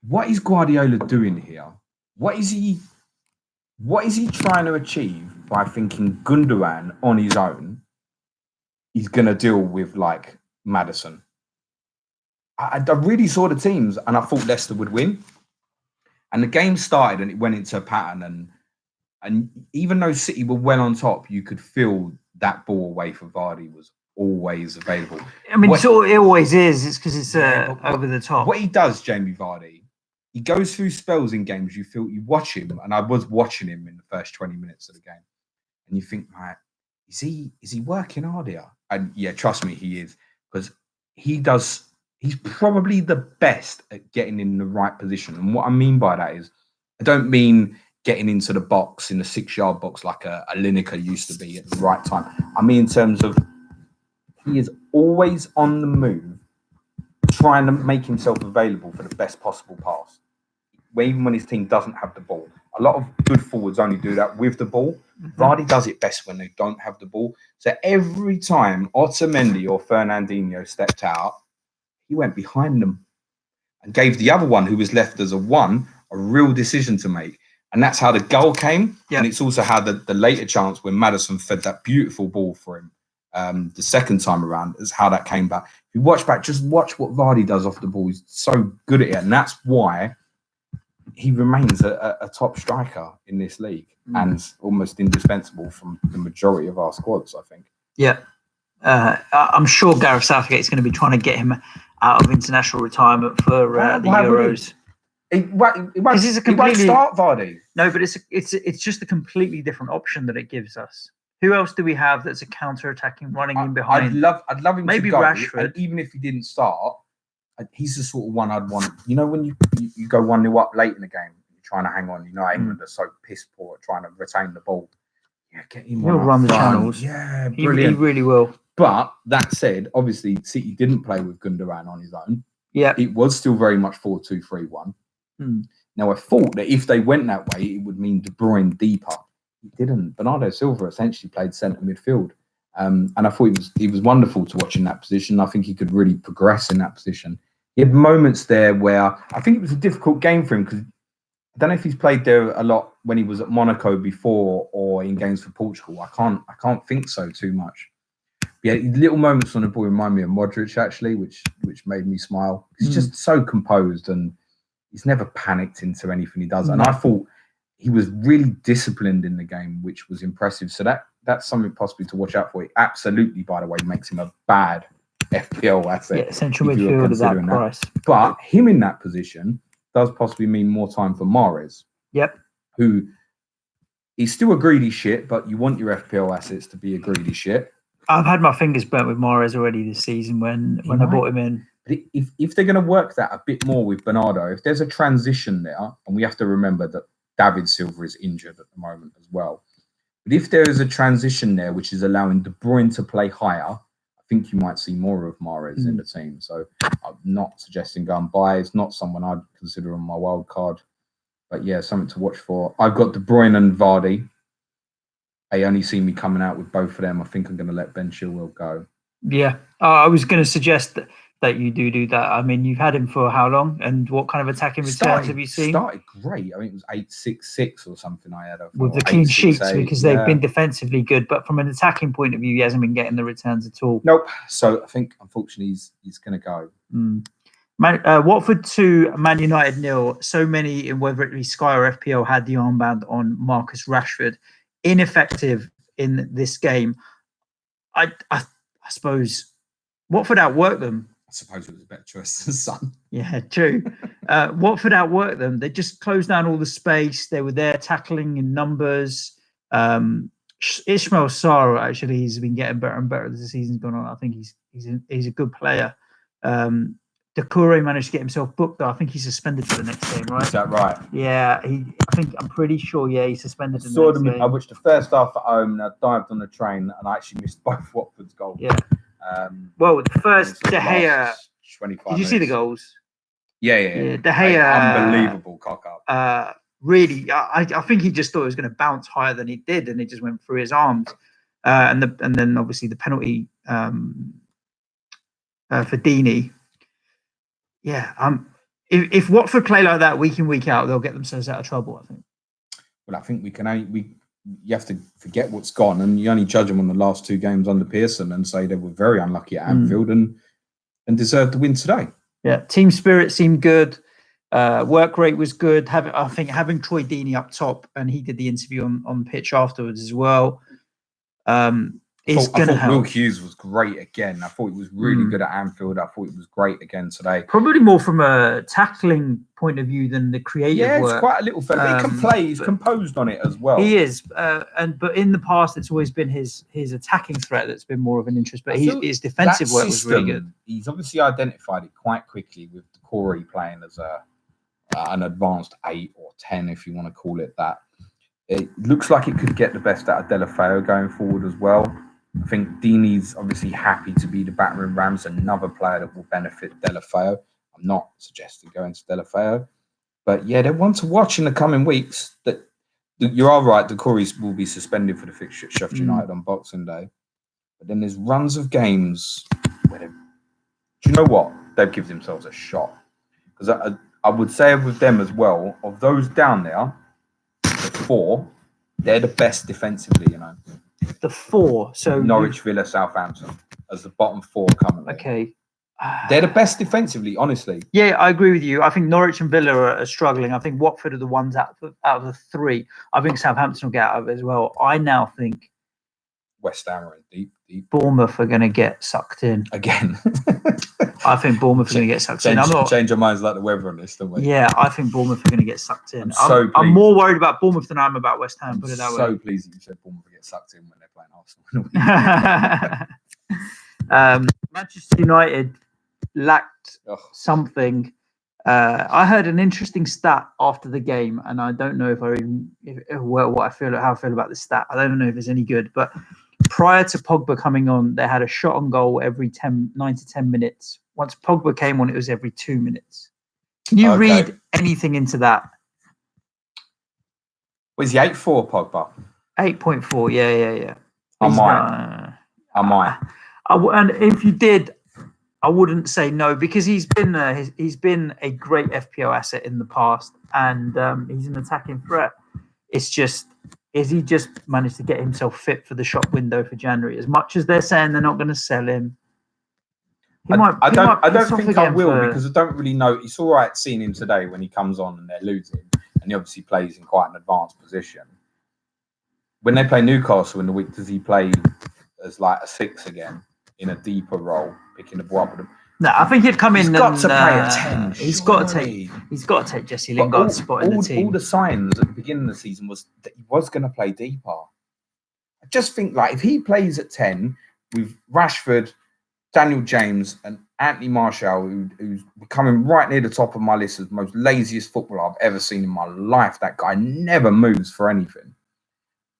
what is Guardiola doing here? What is he trying to achieve by thinking Gundogan on his own he's going to deal with like Maddison? I really saw the teams and I thought Leicester would win. And the game started and it went into a pattern. And even though City were well on top, you could feel that ball away for Vardy was always available. I mean, it always is. It's because it's over the top. What he does, Jamie Vardy, he goes through spells in games. You watch him, and I was watching him in the first 20 minutes of the game, and you think, right, is he working hard here? And yeah, trust me, he is, because he's probably the best at getting in the right position. And what I mean by that is, I don't mean getting into the box, in the 6-yard box like a Lineker used to be at the right time. I mean in terms of he is always on the move, trying to make himself available for the best possible pass, even when his team doesn't have the ball. A lot of good forwards only do that with the ball. Vardy does it best when they don't have the ball. So every time Otamendi or Fernandinho stepped out, he went behind them and gave the other one who was left as a real decision to make. And that's how the goal came. Yep. And it's also how the later chance when Maddison fed that beautiful ball for him the second time around is how that came back. If you watch back, just watch what Vardy does off the ball. He's so good at it. And that's why he remains a top striker in this league and almost indispensable from the majority of our squads, I think. Yeah. I'm sure Gareth Southgate is going to be trying to get him out of international retirement for the Euros. He won't start Vardy. No, but it's just a completely different option that it gives us. Who else do we have that's a counter-attacking, running in behind? I'd love him maybe to go. Rashford. And even if he didn't start, he's the sort of one I'd want. You know, when you go 1-0 up late in the game, you're trying to hang on. You know, England are so piss poor at trying to retain the ball. Get him He'll on run up the front. channels. Yeah, He brilliant. really will. But that said, obviously, City didn't play with Gundogan on his own. Yeah. It was still very much 4-2-3-1. Now, I thought that if they went that way, it would mean De Bruyne deeper. He didn't. Bernardo Silva essentially played centre midfield. And I thought he was wonderful to watch in that position. I think he could really progress in that position. He had moments there where I think it was a difficult game for him because I don't know if he's played there a lot when he was at Monaco before or in games for Portugal. I can't think so too much. Yeah, little moments on the ball remind me of Modric actually, which made me smile. He's just so composed and he's never panicked into anything he does. And I thought he was really disciplined in the game, which was impressive. So that's something possibly to watch out for. He absolutely, by the way, makes him a bad FPL asset. Yeah, central midfield at that price. But him in that position does possibly mean more time for Mahrez. Yep. Who he's still a greedy shit, but you want your FPL assets to be a greedy shit. I've had my fingers burnt with Mahrez already this season when I bought him in. But if they're going to work that a bit more with Bernardo, if there's a transition there, and we have to remember that David Silva is injured at the moment as well. But if there is a transition there, which is allowing De Bruyne to play higher, I think you might see more of Mahrez in the team. So I'm not suggesting go and buy. It's not someone I'd consider on my wild card. But yeah, something to watch for. I've got De Bruyne and Vardy. They only see me coming out with both of them. I think I'm going to let Ben Chilwell go. Yeah. I was going to suggest that you do that. I mean, you've had him for how long? And what kind of attacking returns have you seen? Started great. I think it was 8-6-6 or something I had. With the clean sheets, because they've been defensively good. But from an attacking point of view, he hasn't been getting the returns at all. Nope. So I think, unfortunately, he's going to go. Watford 2, Man United 0. So many, in whether it be Sky or FPL, had the armband on Marcus Rashford. Ineffective in this game. I suppose Watford outworked them. I suppose it was a better choice than Son. Yeah, true. Watford outworked them. They just closed down all the space. They were there tackling in numbers. Ismail Sarr actually has been getting better and better as the season's gone on. I think he's a good player. Doucouré managed to get himself booked, though. I think he's suspended for the next game, right? Is that right? Yeah, I'm pretty sure. Yeah, he's suspended. I watched the first half at home, and I dived on the train, and I actually missed both Watford's goals. Yeah. Well, the first De Gea. 25 Did you see the goals? Yeah. De Gea, unbelievable cock up. Really, I think he just thought it was going to bounce higher than it did, and it just went through his arms. And then obviously the penalty for Deeney. Yeah, if Watford play like that week in, week out, they'll get themselves out of trouble, I think. Well, I think you have to forget what's gone, and you only judge them on the last two games under Pearson and say they were very unlucky at Anfield and deserved to win today. Yeah, team spirit seemed good. Work rate was good. I think having Troy Deeney up top, and he did the interview on pitch afterwards as well. Is going to help. Will Hughes was great again. I thought he was really good at Anfield. I thought he was great again today. Probably more from a tackling point of view than the creative work. It's quite a little fella. He can play. He's composed on it as well. He is. But in the past, it's always been his attacking threat that's been more of an interest. But his defensive work was really good. He's obviously identified it quite quickly with Doucouré playing as an advanced 8 or 10, if you want to call it that. It looks like it could get the best out of Deulofeu going forward as well. I think Deeney's obviously happy to be the battering rams, another player that will benefit Deulofeu. I'm not suggesting going to Deulofeu, but yeah, they're one to watch in the coming weeks. That you are right, Doucouré will be suspended for the fixture at Sheffield United on Boxing Day. But then there's runs of games where do you know what? They've given themselves a shot. Because I would say with them as well, of those down there, the 4, they're the best defensively, you know. The 4, so Norwich, Villa, Southampton as the bottom 4 currently. Okay, they're the best defensively, honestly. Yeah, I agree with you. I think Norwich and Villa are struggling. I think Watford are the ones out of the 3. I think Southampton will get out of it as well. I now think West Ham are deep. Bournemouth are going to get sucked in again. I think Bournemouth are going to get sucked in. Change our minds like the weather on this, don't we? Yeah, I think Bournemouth are going to get sucked in. I'm more worried about Bournemouth than I am about West Ham. Put it that way. So pleased that you said Bournemouth will get sucked in when they're playing Arsenal. Manchester United lacked something. I heard an interesting stat after the game, and I don't know how I feel about this stat. I don't know if it's any good, but prior to Pogba coming on, they had a shot on goal every 9 to 10 minutes. Once Pogba came on, it was every 2 minutes. Can you read anything into that? Was he 8.4 Pogba? 8.4, yeah. I might. And if you did, I wouldn't say no, because he's been a great FPL asset in the past, and he's an attacking threat. It's just, is he just managed to get himself fit for the shop window for January? As much as they're saying they're not going to sell him, I don't think I will, because I don't really know. It's all right seeing him today when he comes on and they're losing, and he obviously plays in quite an advanced position. When they play Newcastle in the week, does he play as like a 6 again in a deeper role, picking the ball up with him? No, I think he'd come in. He's got to play a 10. He's got to take Jesse Lingard's spot in the team. All the signs at the beginning of the season was that he was going to play deeper. I just think, like, if he plays at 10 with Rashford, Daniel James, and Anthony Martial, who's becoming right near the top of my list as the most laziest footballer I've ever seen in my life. That guy never moves for anything.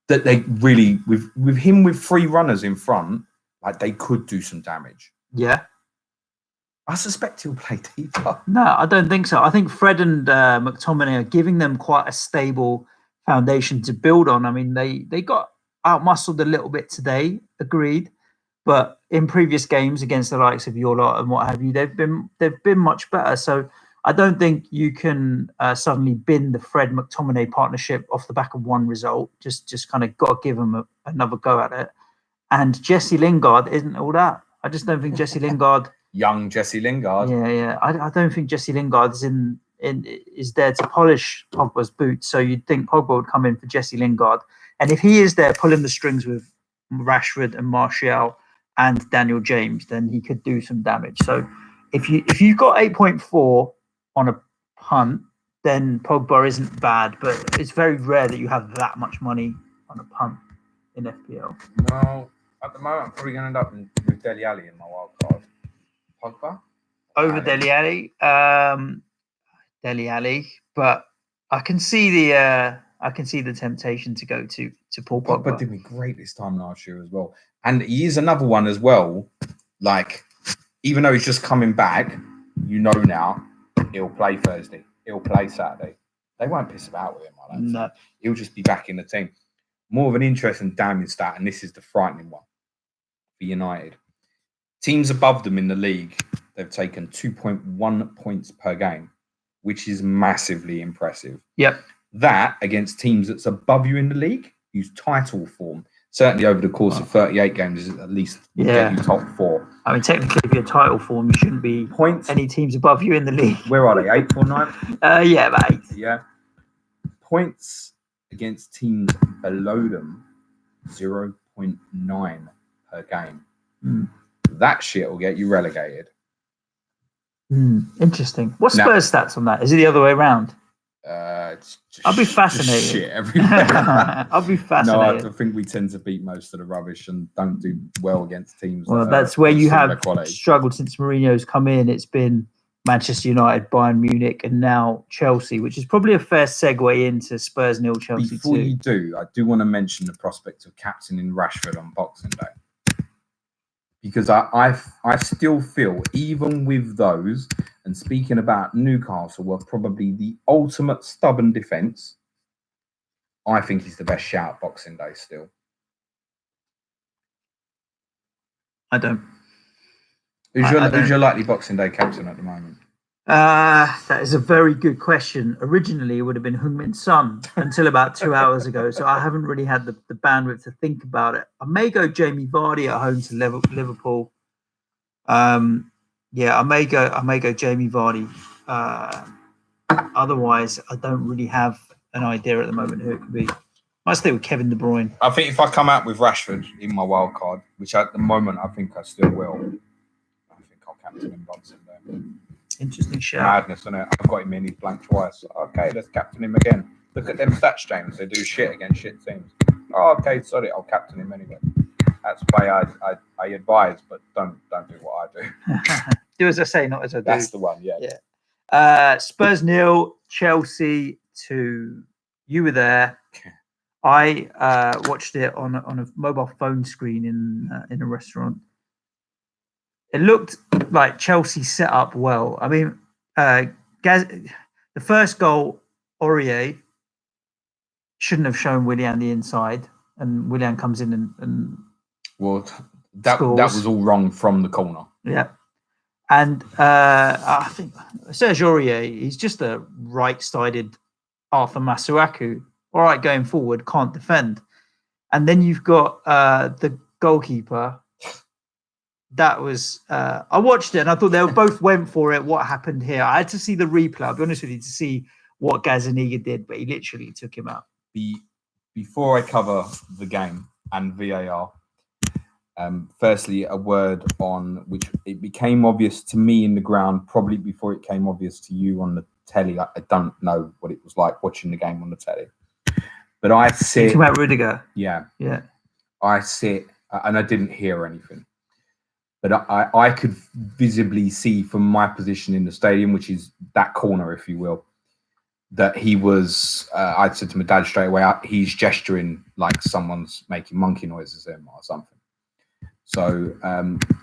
That they really, with him with 3 runners in front, like, they could do some damage. Yeah. I suspect he'll play deeper. No, I don't think so. I think Fred and McTominay are giving them quite a stable foundation to build on. I mean, they got outmuscled a little bit today, agreed. But in previous games against the likes of your lot and what have you, they've been much better. So I don't think you can suddenly bin the Fred McTominay partnership off the back of one result. Just kind of got to give them another go at it. And Jesse Lingard isn't all that. I just don't think Jesse Lingard. Young Jesse Lingard. Yeah. I don't think Jesse Lingard is there to polish Pogba's boots. So you'd think Pogba would come in for Jesse Lingard, and if he is there pulling the strings with Rashford and Martial and Daniel James, then he could do some damage. So if you've got 8.4 on a punt, then Pogba isn't bad, but it's very rare that you have that much money on a punt in FPL. Well, at the moment, I'm probably going to end up with Dele Alli in my wild card. Pogba over Dele Alli, but I can see the temptation to go to Paul Pogba. Pogba did me great this time last year as well, and he is another one as well. Like, even though he's just coming back, now he'll play Thursday, he'll play Saturday. They won't piss about with him. I don't think. He'll just be back in the team. More of an interesting damning stat, and this is the frightening one for United. Teams above them in the league, they've taken 2.1 points per game, which is massively impressive. Yep. That against teams that's above you in the league, whose title form, certainly over the course of 38 games, is at least get you top 4. I mean, technically, if you're title form, you shouldn't be any teams above you in the league. Where are they? 8th or 9th? Yeah, about 8. Yeah. Points against teams below them, 0.9 per game. That shit will get you relegated. Interesting. What's Spurs stats on that? Is it the other way around? It's just, I'll be fascinated. Shit everywhere. I'll be fascinated. No, I think we tend to beat most of the rubbish and don't do well against teams. Well, that's where you have struggled since Mourinho's come in. It's been Manchester United, Bayern Munich, and now Chelsea, which is probably a fair segue into Spurs 0 Chelsea. Before you do, I do want to mention the prospect of captaining Rashford on Boxing Day. Because I still feel, even with those, and speaking about Newcastle were probably the ultimate stubborn defence, I think he's the best shout Boxing Day still. I don't. Who's your likely Boxing Day captain at the moment? That is a very good question. Originally, it would have been Heung-min Son until about 2 hours ago. So I haven't really had the bandwidth to think about it. I may go Jamie Vardy at home to Liverpool. I may go Jamie Vardy. Otherwise, I don't really have an idea at the moment who it could be. I stay with Kevin De Bruyne. I think if I come out with Rashford in my wild card, which at the moment I think I still will, I think I'll captain him Boxing Day. Interesting shout. Madness, isn't it? I've got him in. He's blanked twice. Okay, let's captain him again. Look at them stats, James. They do shit against shit teams. Oh, okay, sorry. I'll captain him anyway. That's why I advise, but don't do what I do. Do as I say, not as I do. That's the one. Yeah. Spurs 0, Chelsea 2. You were there. I watched it on a mobile phone screen in a restaurant. It looked like Chelsea set up well. I mean, the first goal, Aurier shouldn't have shown Willian the inside, and Willian comes in and that was all wrong from the corner. Yeah, and I think Serge Aurier, he's just a right-sided Arthur Masuaku. All right, going forward, can't defend. And then you've got the goalkeeper. That was I watched it and I thought they both went for it. What happened here? I had to see the replay. I'll be honest with you, to see what Gazzaniga did, but he literally took him out. Before I cover the game and VAR, firstly, a word on which it became obvious to me in the ground, probably before it became obvious to you on the telly. I don't know what it was like watching the game on the telly. But I sit... You're talking about Rudiger? Yeah. Yeah. I sit, and I didn't hear anything. But I could visibly see from my position in the stadium, which is that corner, if you will, that he was... I said to my dad straight away, he's gesturing like someone's making monkey noises at him or something. So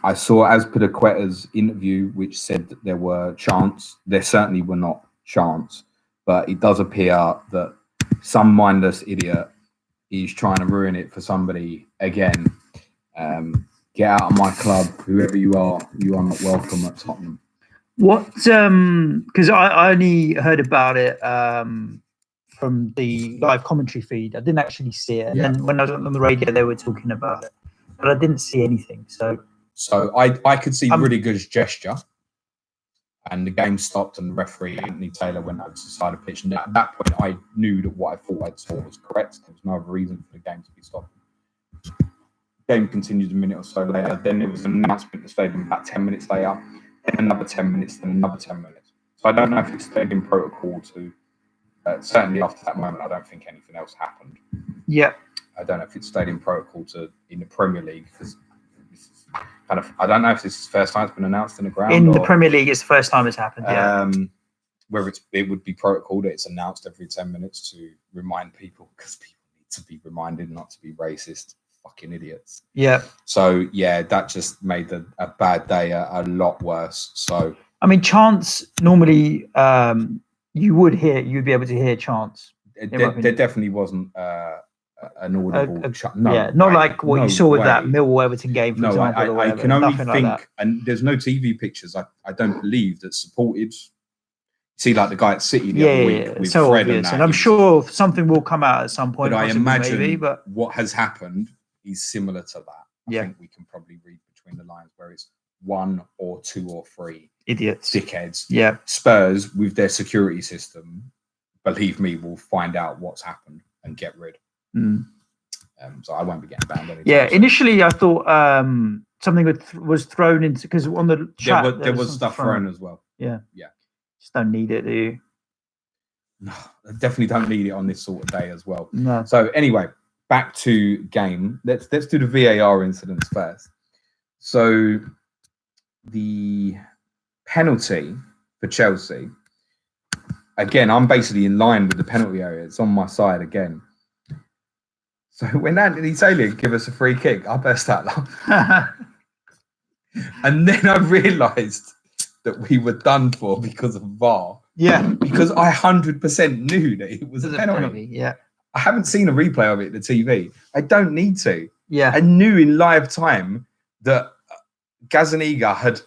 I saw Azpilicueta's interview, which said that there were chants. There certainly were not chants. But it does appear that some mindless idiot is trying to ruin it for somebody again. Get out of my club, whoever you are not welcome at Tottenham. What? Because I only heard about it from the live commentary feed. I didn't actually see it. Yeah. And then when I was on the radio, they were talking about it, but I didn't see anything. So I could see Rudiger's gesture. And the game stopped, and the referee, Anthony Taylor, went over to the side of the pitch. And at that point, I knew that what I thought I saw was correct. There was no other reason for the game to be stopped. The game continued a minute or so later. Then there was an announcement in the stadium about 10 minutes later, then another 10 minutes, then another 10 minutes. So I don't know if it's stadium protocol to... certainly after that moment, I don't think anything else happened. Yeah. I don't know if it's stadium protocol in the Premier League, because... I don't know if this is the first time it's been announced in the ground. In the Premier League, it's the first time it's happened. Yeah. Whether it would be protocol that it's announced every 10 minutes to remind people, because people need to be reminded not to be racist, fucking idiots. Yeah. So yeah, that just made a bad day a lot worse. So I mean, chants normally you'd be able to hear chants. There definitely wasn't. An audible no, yeah, not like what you saw with that Millwall Everton game, for example. I can only think, like and there's no TV pictures, I don't believe, that supported. See, like the guy at City the other week with so Fred obvious. and I'm sure something will come out at some point. But I imagine maybe, what has happened is similar to that. I think we can probably read between the lines where it's 1 or 2 or 3 idiots, dickheads. Yeah, Spurs with their security system, believe me, will find out what's happened and get rid. So I won't be getting banned anytime. Yeah, initially I thought something was thrown into, because on the chat there was stuff thrown as well. Yeah. Just don't need it, do you? No, I definitely don't need it on this sort of day as well. No. So anyway, back to game. Let's do the VAR incidents first. So the penalty for Chelsea. Again, I'm basically in line with the penalty area. It's on my side again. So when Anthony Taylor gave us a free kick, I burst out laughing. And then I realised that we were done for because of VAR. Yeah. Because I 100% knew that it was a penalty. Yeah. I haven't seen a replay of it at the TV. I don't need to. Yeah. I knew in live time that Gazzaniga had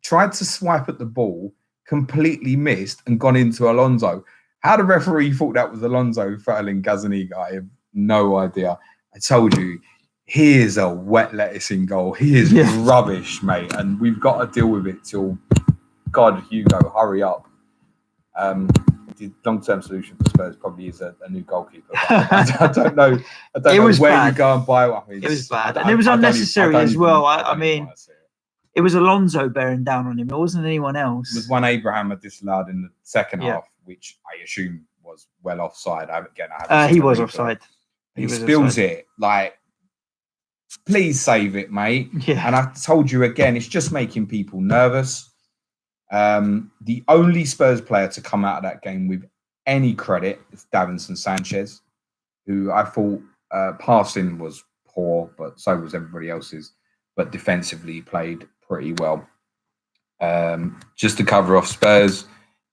tried to swipe at the ball, completely missed, and gone into Alonso. How the referee thought that was Alonso fouling Gazzaniga, I have no idea. I told you, he is a wet lettuce in goal. He is rubbish, mate. And we've got to deal with it till, God, Hugo, hurry up. The long-term solution for Spurs probably is a new goalkeeper. I don't know. I don't know where you go and buy one. It was bad. And it was unnecessary as well. I mean, it was Alonso bearing down on him. It wasn't anyone else. It was one Abraham had disallowed in the second half, which I assume was well offside. He was offside. He spills it like, please save it, mate. Yeah. And I told you again, it's just making people nervous. The only Spurs player to come out of that game with any credit is Davinson Sanchez, who I thought passing was poor, but so was everybody else's. But defensively played pretty well. Just to cover off Spurs,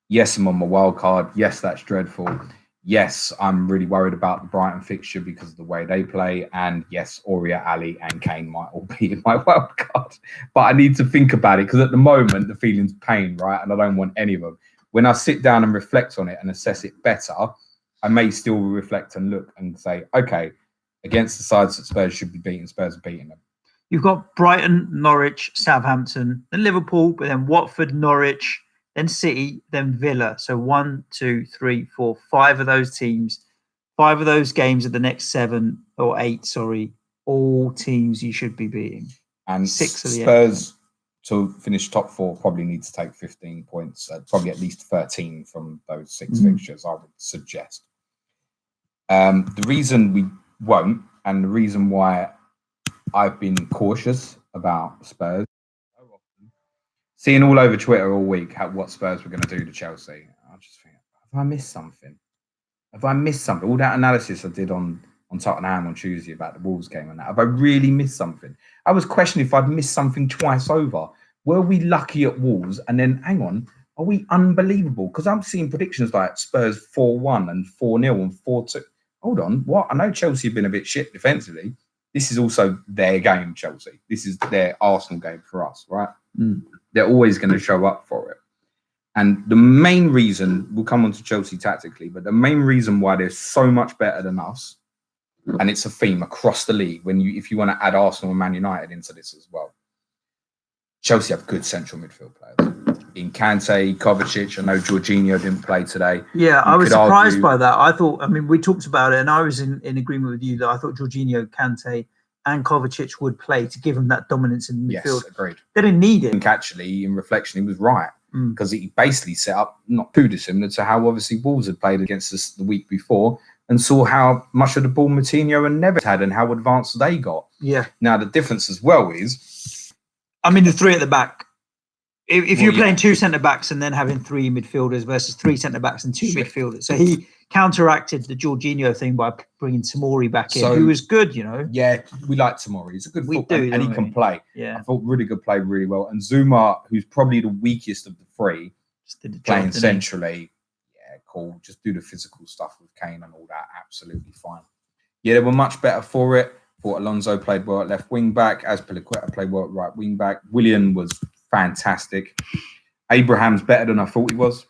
yes, I'm on my wild card. Yes, that's dreadful. Yes, I'm really worried about the Brighton fixture because of the way they play. And yes, Aurea, Ali and Kane might all be in my wild card. But I need to think about it because at the moment, the feeling's pain, right? And I don't want any of them. When I sit down and reflect on it and assess it better, I may still reflect and look and say, okay, against the sides that Spurs should be beating, Spurs are beating them. You've got Brighton, Norwich, Southampton, then Liverpool, but then Watford, Norwich, then City, then Villa. So 1, 2, 3, 4, 5 of those teams, 5 of those games of the next 7 or 8, all teams you should be beating. And 6 of the Spurs to finish top 4 probably need to take 15 points, probably at least 13 from those 6 fixtures, I would suggest. The reason we won't, and the reason why I've been cautious about Spurs, seeing all over Twitter all week what Spurs were going to do to Chelsea, I just think, have I missed something? Have I missed something? All that analysis I did on Tottenham on Tuesday about the Wolves game and that, have I really missed something? I was questioning if I'd missed something twice over. Were we lucky at Wolves? And then, hang on, are we unbelievable? Because I'm seeing predictions like Spurs 4-1 and 4-0 and 4-2. Hold on, what? I know Chelsea have been a bit shit defensively. This is also their game, Chelsea. This is their Arsenal game for us, right? They're always going to show up for it. And the main reason, we'll come on to Chelsea tactically, but the main reason why they're so much better than us, and it's a theme across the league, if you want to add Arsenal and Man United into this as well, Chelsea have good central midfield players. In Kante, Kovacic, I know Jorginho didn't play today. Yeah, I was surprised by that. I thought, we talked about it, and I was in agreement with you that I thought Jorginho, Kante, and Kovacic would play to give him that dominance in the midfield. Yes, agreed. They didn't need it. I think actually, in reflection, he was right because he basically set up not too dissimilar to how obviously Wolves had played against us the week before and saw how much of the ball Moutinho and Neves had and how advanced they got. Yeah. Now, the difference as well is... the 3 at the back. If you're playing 2 centre-backs and then having 3 midfielders versus 3 centre-backs and 2 midfielders. So he counteracted the Jorginho thing by bringing Tomori back in, who was good, Yeah, we like Tomori. He's a good footballer and he can play. Yeah. I thought really good, played really well. And Zuma, who's probably the weakest of the 3, playing centrally. Yeah, cool. Just do the physical stuff with Kane and all that. Absolutely fine. Yeah, they were much better for it. Thought Alonso played well at left wing back. Azpilicueta played well at right wing back. Willian was fantastic. Abraham's better than I thought he was.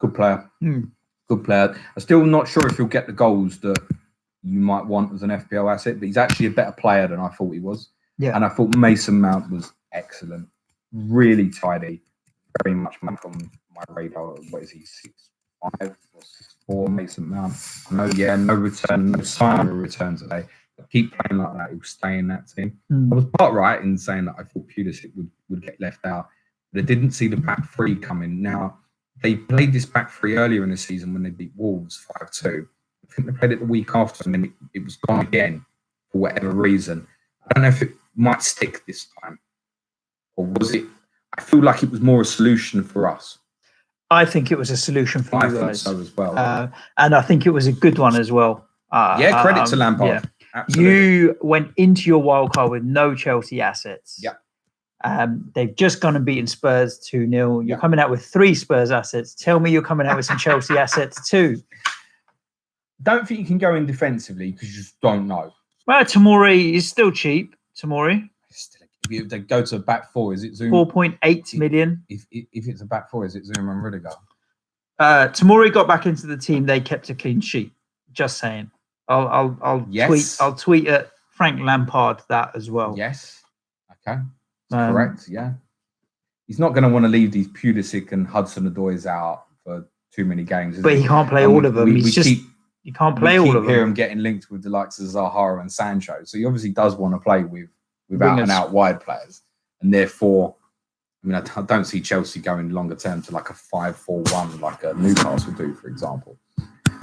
Good player. Good player. I'm still not sure if he'll get the goals that you might want as an FPL asset, but he's actually a better player than I thought he was. Yeah. And I thought Mason Mount was excellent. Really tidy. Very much on my radar. What is he? 6'5" or 6'4" Mason Mount. I know, no return, no sign of a return today. Keep playing like that, he'll stay in that team. I was part right in saying that I thought Pulisic would get left out, but I didn't see the back 3 coming. Now, they played this back 3 earlier in the season when they beat Wolves 5-2. I think they played it the week after, and then it was gone again for whatever reason. I don't know if it might stick this time, or was it? I feel like it was more a solution for us. I think it was a solution for you guys. I think so as well. And I think it was a good one as well. Credit to Lampard. Yeah. Absolutely. You went into your wildcard with no Chelsea assets. Yeah. They've just gone and beaten Spurs 2-0. You're coming out with 3 Spurs assets. Tell me you're coming out with some Chelsea assets too. Don't think you can go in defensively because you just don't know. Well, Tomori is still cheap. Tomori. If they go to a back 4, is it Zuma? 4.8 million. If it's a back 4, is it Zuma and Rudiger? Tomori got back into the team. They kept a clean sheet. Just saying. I'll tweet at Frank Lampard that as well. Yes. Okay. Correct. Yeah. He's not going to want to leave these Pulisic and Hudson-Odoi out for too many games. But he can't play all of them. You can't play all of them. Hear him getting linked with the likes of Zaha and Sancho. So he obviously does want to play with out and out wide players. And therefore, I don't see Chelsea going longer term to like a 5-4-1 like a Newcastle do, for example.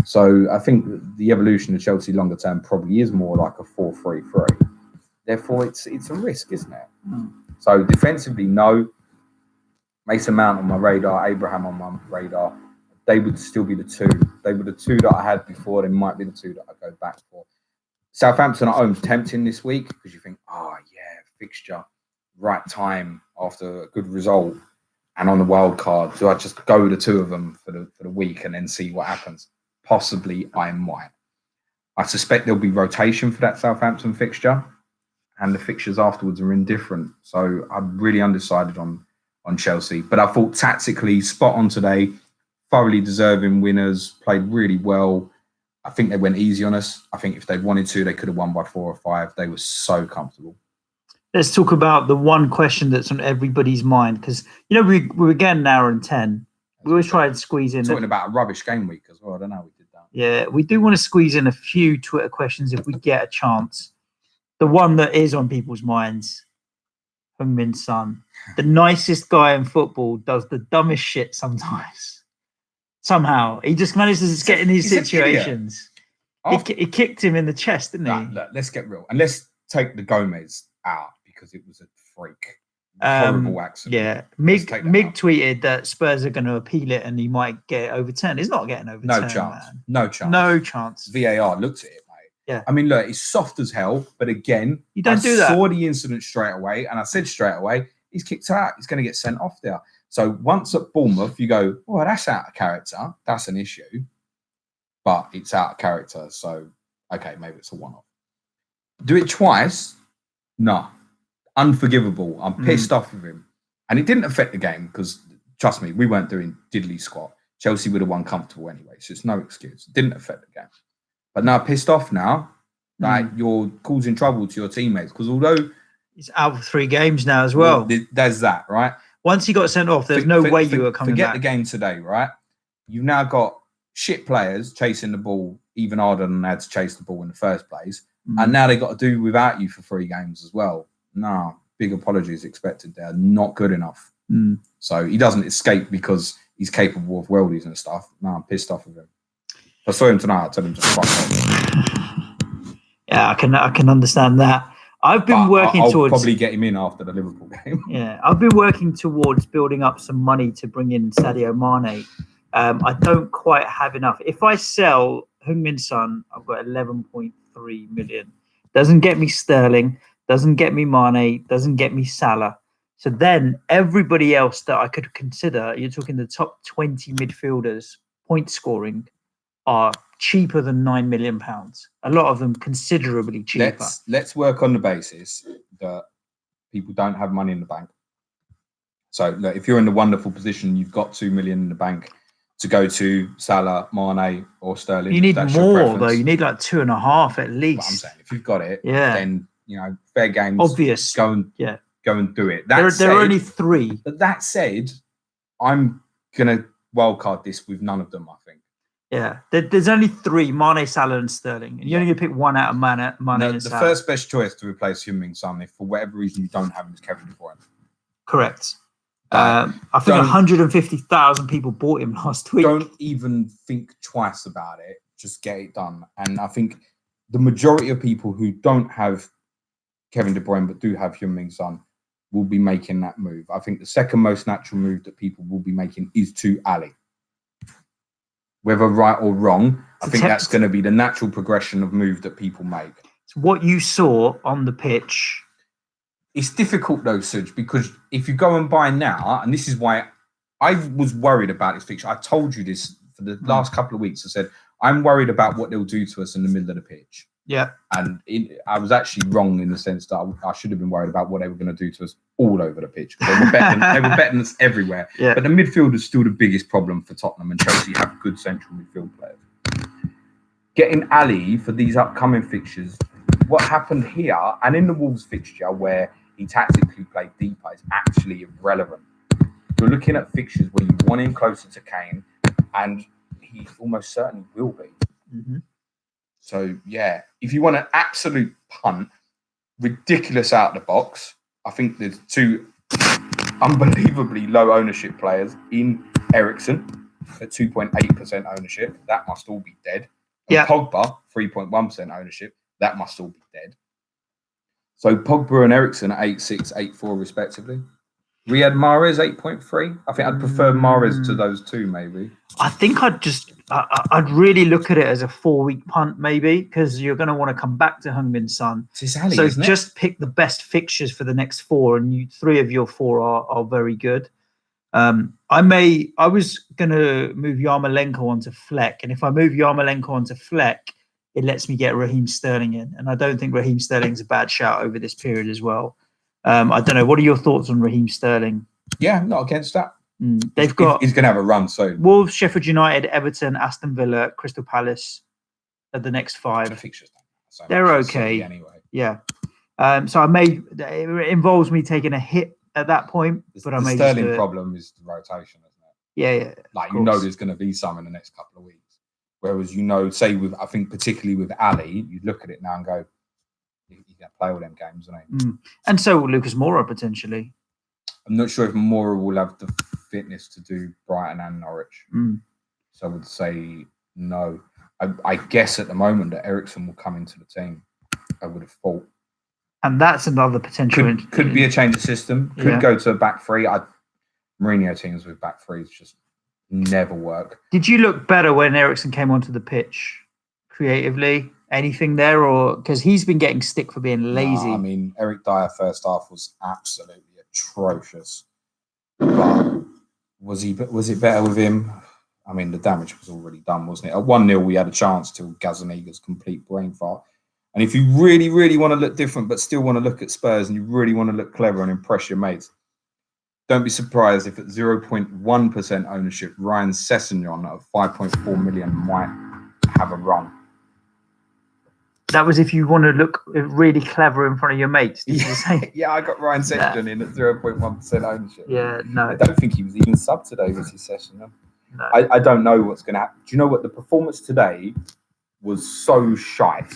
So I think the evolution of Chelsea longer term probably is more like a 4-3-3. Therefore, it's a risk, isn't it? So defensively, no. Mason Mount on my radar, Abraham on my radar. They would still be the two. They were the two that I had before. They might be the two that I go back for. Southampton at home's tempting this week because you think, oh, yeah, fixture, right time after a good result and on the wild card. Do I just go the two of them for the week and then see what happens? Possibly I might. I suspect there'll be rotation for that Southampton fixture and the fixtures afterwards are indifferent. So I'm really undecided on Chelsea. But I thought tactically spot on today, thoroughly deserving winners, played really well. I think they went easy on us. I think if they wanted to, they could have won by 4 or 5. They were so comfortable. Let's talk about the one question that's on everybody's mind because, we're getting an hour and 10. We always try and squeeze in. Talking about a rubbish game week as well. I don't know how we did that. Yeah, we do want to squeeze in a few Twitter questions if we get a chance. The one that is on people's minds, Heung-min Son, the nicest guy in football, does the dumbest shit sometimes. Somehow he just manages to get in these situations. He kicked him in the chest, didn't he? Look, let's get real and let's take the Gomez out because it was a freak, horrible accident. Yeah, Mig tweeted that Spurs are going to appeal it and he might get it overturned. He's not getting overturned. No chance. No chance. VAR looked at it, mate. Yeah. I mean, look, it's soft as hell, but again, you don't do that. I saw the incident straight away, and I said straight away, he's kicked out. He's going to get sent off there. So once at Bournemouth, you go, oh, that's out of character. That's an issue. But it's out of character. So, okay, maybe it's a one-off. Do it twice? No. Unforgivable. I'm pissed off with him. And it didn't affect the game because, trust me, we weren't doing diddly squat. Chelsea would have won comfortable anyway. So it's no excuse. It didn't affect the game. But now pissed off now, like you're causing trouble to your teammates because although... He's out for 3 games now as well. There's that, right? Once he got sent off, there's no way you were coming back. Forget the game today, right? You've now got shit players chasing the ball even harder than they had to chase the ball in the first place. And now they've got to do without you for 3 games as well. No, big apologies expected there. Not good enough. So he doesn't escape because he's capable of worldies and stuff. No, I'm pissed off with him. If I saw him tonight, I'd tell him to fuck off. Yeah, I can understand that. I've been working I'll towards... probably get him in after the Liverpool game. Yeah, I've been working towards building up some money to bring in Sadio Mane. I don't quite have enough. If I sell Heung-min Son, I've got 11.3 million. Doesn't get me Sterling, doesn't get me Mane, doesn't get me Salah. So then everybody else that I could consider, you're talking the top 20 midfielders, point scoring, are cheaper than £9 million. A lot of them considerably cheaper. Let's work on the basis that people don't have money in the bank. So look, if you're in the wonderful position, you've got 2 million in the bank to go to Salah, Mane, or Sterling. You need more though. You need like 2.5 at least. But I'm saying if you've got it, yeah, then fair games. Obvious. Go and do it. There are only 3. But that said, I'm gonna wildcard this with none of them. I think. Yeah, there's only 3: Mane, Salah, and Sterling, and you're only gonna pick one out of Mane and the Salah. First best choice to replace Heung-min Son, if for whatever reason you don't have him, is Kevin De Bruyne. Correct. I think 150,000 people bought him last week. Don't even think twice about it. Just get it done. And I think the majority of people who don't have Kevin De Bruyne but do have Heung-min Son will be making that move. I think the second most natural move that people will be making is to Ali. Whether right or wrong, I think that's going to be the natural progression of move that people make. So what you saw on the pitch... It's difficult though, Suj, because if you go and buy now, and this is why I was worried about this fixture. I told you this for the last couple of weeks. I said, I'm worried about what they'll do to us in the middle of the pitch. Yeah. And I was actually wrong in the sense that I should have been worried about what they were going to do to us all over the pitch. They were betting us everywhere. Yeah. But the midfield is still the biggest problem for Tottenham, and Chelsea have good central midfield players. Getting Ali for these upcoming fixtures, what happened here and in the Wolves fixture where he tactically played deeper is actually irrelevant. You're looking at fixtures where you want him closer to Kane, and he almost certainly will be. Mm-hmm. So, yeah, if you want an absolute punt, ridiculous out the box, I think there's 2 unbelievably low ownership players in Eriksen at 2.8% ownership. That must all be dead. And Pogba, 3.1% ownership. That must all be dead. So Pogba and Eriksen at 8.6, 8.4 respectively. Riyad Mahrez 8.3. I think I'd prefer Mahrez to those two, maybe. I think I'd really look at it as a 4-week punt, maybe, because you're going to want to come back to Heung-min Son. Ali, so just pick the best fixtures for the next 4, and 3 of your 4 are very good. I was going to move Yarmolenko onto Fleck, and if I move Yarmolenko onto Fleck, it lets me get Raheem Sterling in, and I don't think Raheem Sterling's a bad shout over this period as well. I don't know. What are your thoughts on Raheem Sterling? Yeah, not against that. They've got. He's going to have a run soon. Wolves, Sheffield United, Everton, Aston Villa, Crystal Palace are the next 5. The fixtures, so they're okay anyway. Yeah. So it involves me taking a hit at that point, but I may the Sterling just problem is the rotation, isn't it? Yeah. Like there's going to be some in the next couple of weeks. Whereas say I think particularly with Ali, you look at it now and go, he's going to play all them games, isn't he? And so will Lucas Moura potentially. I'm not sure if Moura will have the fitness to do Brighton and Norwich. So I would say no. I guess at the moment that Eriksen will come into the team. I would have thought. And that's another potential. Could be a change of system. Could go to a back 3. Mourinho teams with back 3s just never work. Did you look better when Eriksen came onto the pitch creatively? Anything there, or because he's been getting stick for being lazy? No, I mean, Eric Dyer first half was absolutely atrocious. But was it better with him? I mean, the damage was already done, wasn't it? At 1-0, we had a chance till Gazaniga's complete brain fart. And if you really, really want to look different, but still want to look at Spurs, and you really want to look clever and impress your mates, don't be surprised if at 0.1% ownership, Ryan Sessegnon at 5.4 million might have a run. That was if you want to look really clever in front of your mates. Did you say? Yeah, I got Ryan Sessegnon in at 0.1% ownership. Yeah, no. I don't think he was even subbed today, was he, Sessegnon? No. I don't know what's going to happen. Do you know what? The performance today was so shite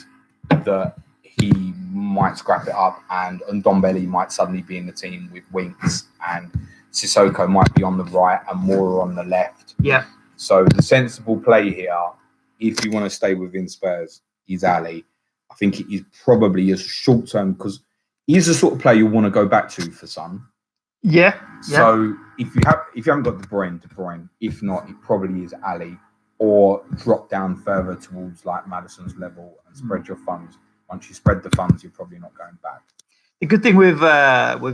that he might scrap it up, and Ndombele might suddenly be in the team with Winks, and Sissoko might be on the right and Moura on the left. Yeah. So the sensible play here, if you want to stay within Spurs, is Ali. I think it is probably a short term because he's the sort of player you want to go back to for Son. Yeah. So if you haven't got De Bruyne. If not, it probably is Ali, or drop down further towards like Maddison's level and spread your funds. Once you spread the funds, you're probably not going back. The good thing with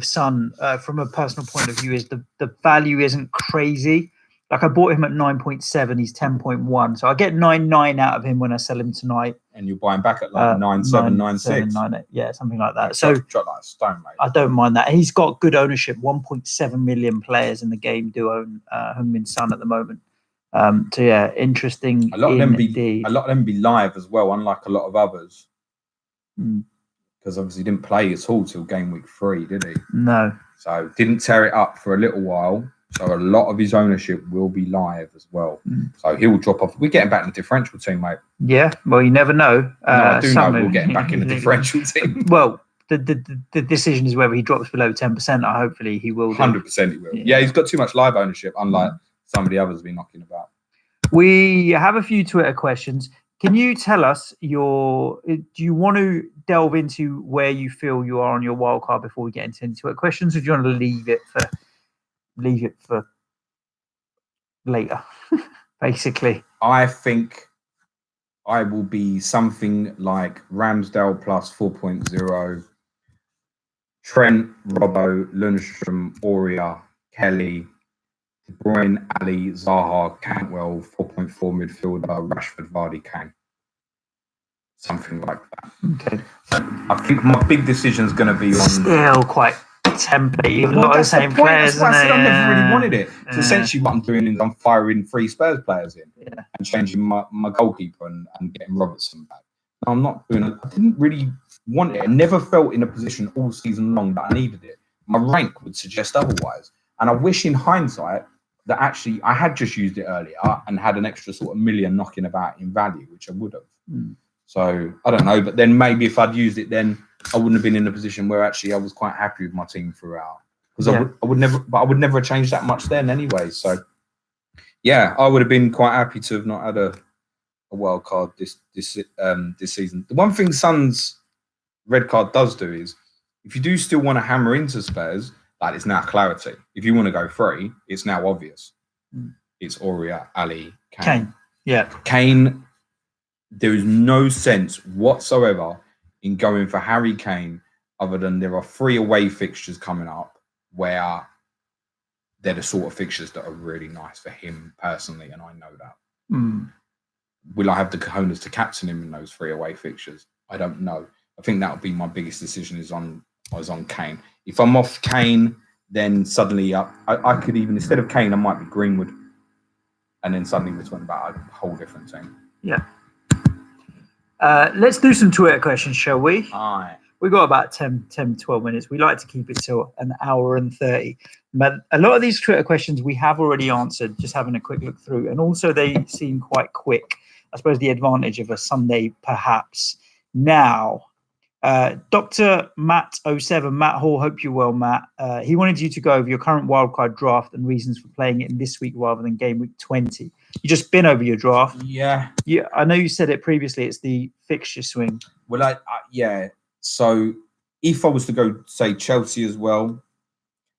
Son, from a personal point of view, is the value isn't crazy. Like I bought him at 9.7, he's 10.1, so I get 9.9 out of him when I sell him tonight. And you're buying back at like 9.7, 9.6, 9.8, yeah, something like that. So drop like a stone, mate. I don't mind that. He's got good ownership. 1.7 million players in the game do own Heung-min Son at the moment. So yeah, interesting. A lot of them be live as well, unlike a lot of others. Because obviously he didn't play at all till game week 3, did he? No. So didn't tear it up for a little while. So a lot of his ownership will be live as well. So he'll drop off. We're getting back in the differential team, mate. Yeah, well, you never know. No, I do know we'll get back in the differential team. Well, the decision is whether he drops below 10%. Hopefully he will. 100% he will. Yeah, he's got too much live ownership, unlike some of the others we're knocking about. We have a few Twitter questions. Can you tell us do you want to delve into where you feel you are on your wildcard before we get into Twitter questions, or do you want to leave it for later, basically? I think I will be something like Ramsdale plus 4.0, Trent, Robbo, Lundstrom, Aurea, Kelly, De Bruyne, Ali, Zaha, Cantwell, 4.4 midfielder, Rashford, Vardy, Kane. Something like that. Okay. I think my big decision is going to be on... Still quite template. A lot of the same players. That's why I said I never really wanted it. So essentially what I'm doing is I'm firing 3 Spurs players in and changing my goalkeeper and getting Robertson back. No, I'm not doing it. I didn't really want it. I never felt in a position all season long that I needed it. My rank would suggest otherwise. And I wish in hindsight that actually I had just used it earlier and had an extra sort of million knocking about in value, which I would have. So I don't know. But then maybe if I'd used it then, I wouldn't have been in a position where actually I was quite happy with my team throughout, because I would never have changed that much then anyway. So yeah, I would have been quite happy to have not had a wild card this season. The one thing Son's red card does do is, if you do still want to hammer into Spurs, Like, it's now clarity. If you want to go free, it's now obvious. It's Aurea, Ali, Kane. Yeah. Kane, there is no sense whatsoever in going for Harry Kane other than there are 3 away fixtures coming up where they're the sort of fixtures that are really nice for him personally, and I know that. Will I have the cojones to captain him in those 3 away fixtures? I don't know. I think that would be my biggest decision is on Kane. If I'm off Kane, then suddenly I could even, instead of Kane, I might be Greenwood. And then suddenly we're talking about a whole different thing. Yeah. Let's do some Twitter questions, shall we? Aye. We've got about 10, 12 minutes. We like to keep it to an hour and 30. But a lot of these Twitter questions we have already answered, just having a quick look through. And also they seem quite quick. I suppose the advantage of a Sunday, perhaps. Now, Dr. Matt07, Matt Hall, hope you're well, Matt. He wanted you to go over your current wildcard draft and reasons for playing it in this week rather than game week 20. You just been over your draft. Yeah. Yeah, I know you said it previously. It's the fixture swing. Well, yeah. So if I was to go, say, Chelsea as well,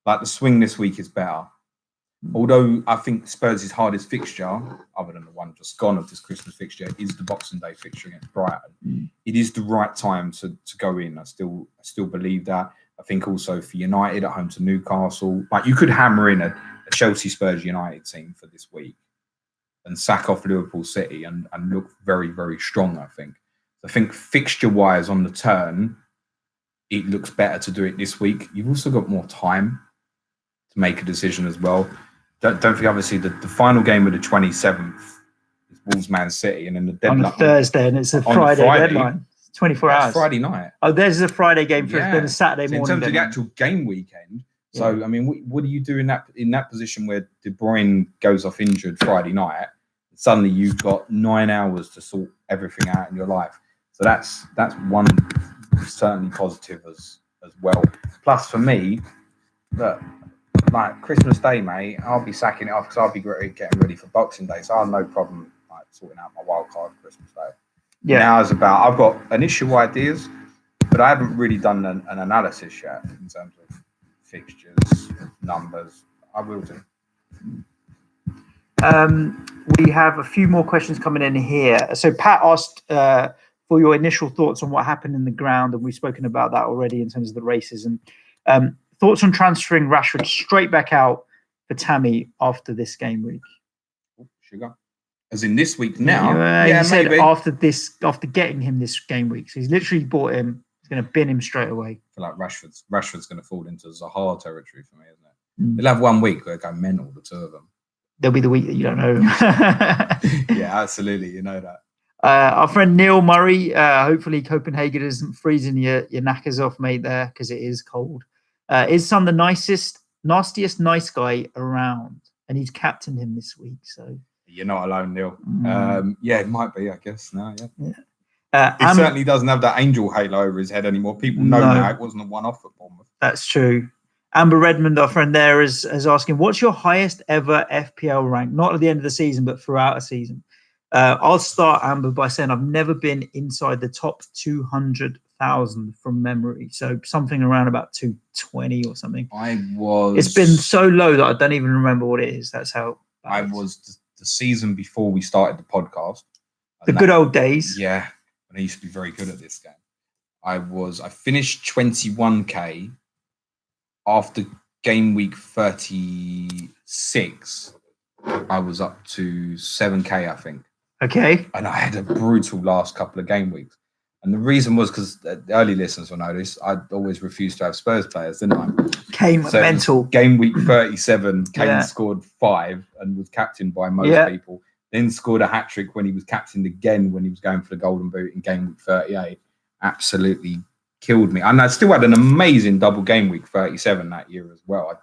like the swing this week is better. Although I think Spurs' hardest fixture, other than the one just gone of this Christmas fixture, is the Boxing Day fixture against Brighton. It is the right time to go in. I still believe that. I think also for United at home to Newcastle, like you could hammer in a Chelsea Spurs United team for this week and sack off Liverpool City and look very, very strong, I think. I think fixture-wise on the turn, it looks better to do it this week. You've also got more time to make a decision as well. Don't forget, obviously, the final game of the 27th is Wolves Man City, and then the deadline on a Thursday, and it's a Friday deadline. 24 hours. Friday night. Oh, there's a Friday game for then a Saturday morning. In terms of the actual game weekend, so I mean, what do you do in that position where De Bruyne goes off injured Friday night? Suddenly you've got 9 hours to sort everything out in your life. So that's one certainly positive as well. Plus for me, look, like Christmas Day, mate, I'll be sacking it off because I'll be getting ready for Boxing Day. So I have no problem like sorting out my wild card Christmas Day. Yeah. Now it's about, I've got initial ideas, but I haven't really done an analysis yet in terms of fixtures, numbers. I will do. We have a few more questions coming in here. So Pat asked for your initial thoughts on what happened in the ground, and we've spoken about that already in terms of the races. And thoughts on transferring Rashford straight back out for Tammy after this game week? Sugar. As in this week now? He said maybe. After getting him this game week. So he's literally bought him. He's going to bin him straight away. I feel like Rashford's going to fall into Zaha territory for me, isn't it? They'll have 1 week where they go mental, the 2 of them. There'll be the week that you don't know. Yeah, absolutely. You know that. Our friend Neil Murray, hopefully Copenhagen isn't freezing your knackers off, mate, there, because it is cold. Is Son the nastiest nice guy around? And he's captained him this week. So you're not alone, Neil. Yeah, it might be, I guess. No, yeah. He certainly doesn't have that angel halo over his head anymore. People know now it wasn't a one-off at Bournemouth. That's true. Amber Redmond, our friend there, is asking, what's your highest ever FPL rank? Not at the end of the season, but throughout a season. I'll start, Amber, by saying I've never been inside the top 200,000 from memory. So something around about 220 or something. It's been so low that I don't even remember what it is. That's how I was the season before we started the podcast. The good old days. Yeah. And I used to be very good at this game. I finished 21k after game week 36. I was up to 7k, I think. Okay. And I had a brutal last couple of game weeks. And the reason was because the early listeners will know this, I'd always refused to have Spurs players, didn't I? Came mental. Game week 37, Kane scored 5 and was captained by most people. Then scored a hat-trick when he was captained again when he was going for the Golden Boot in game week 38. Absolutely killed me. And I still had an amazing double game week 37 that year as well.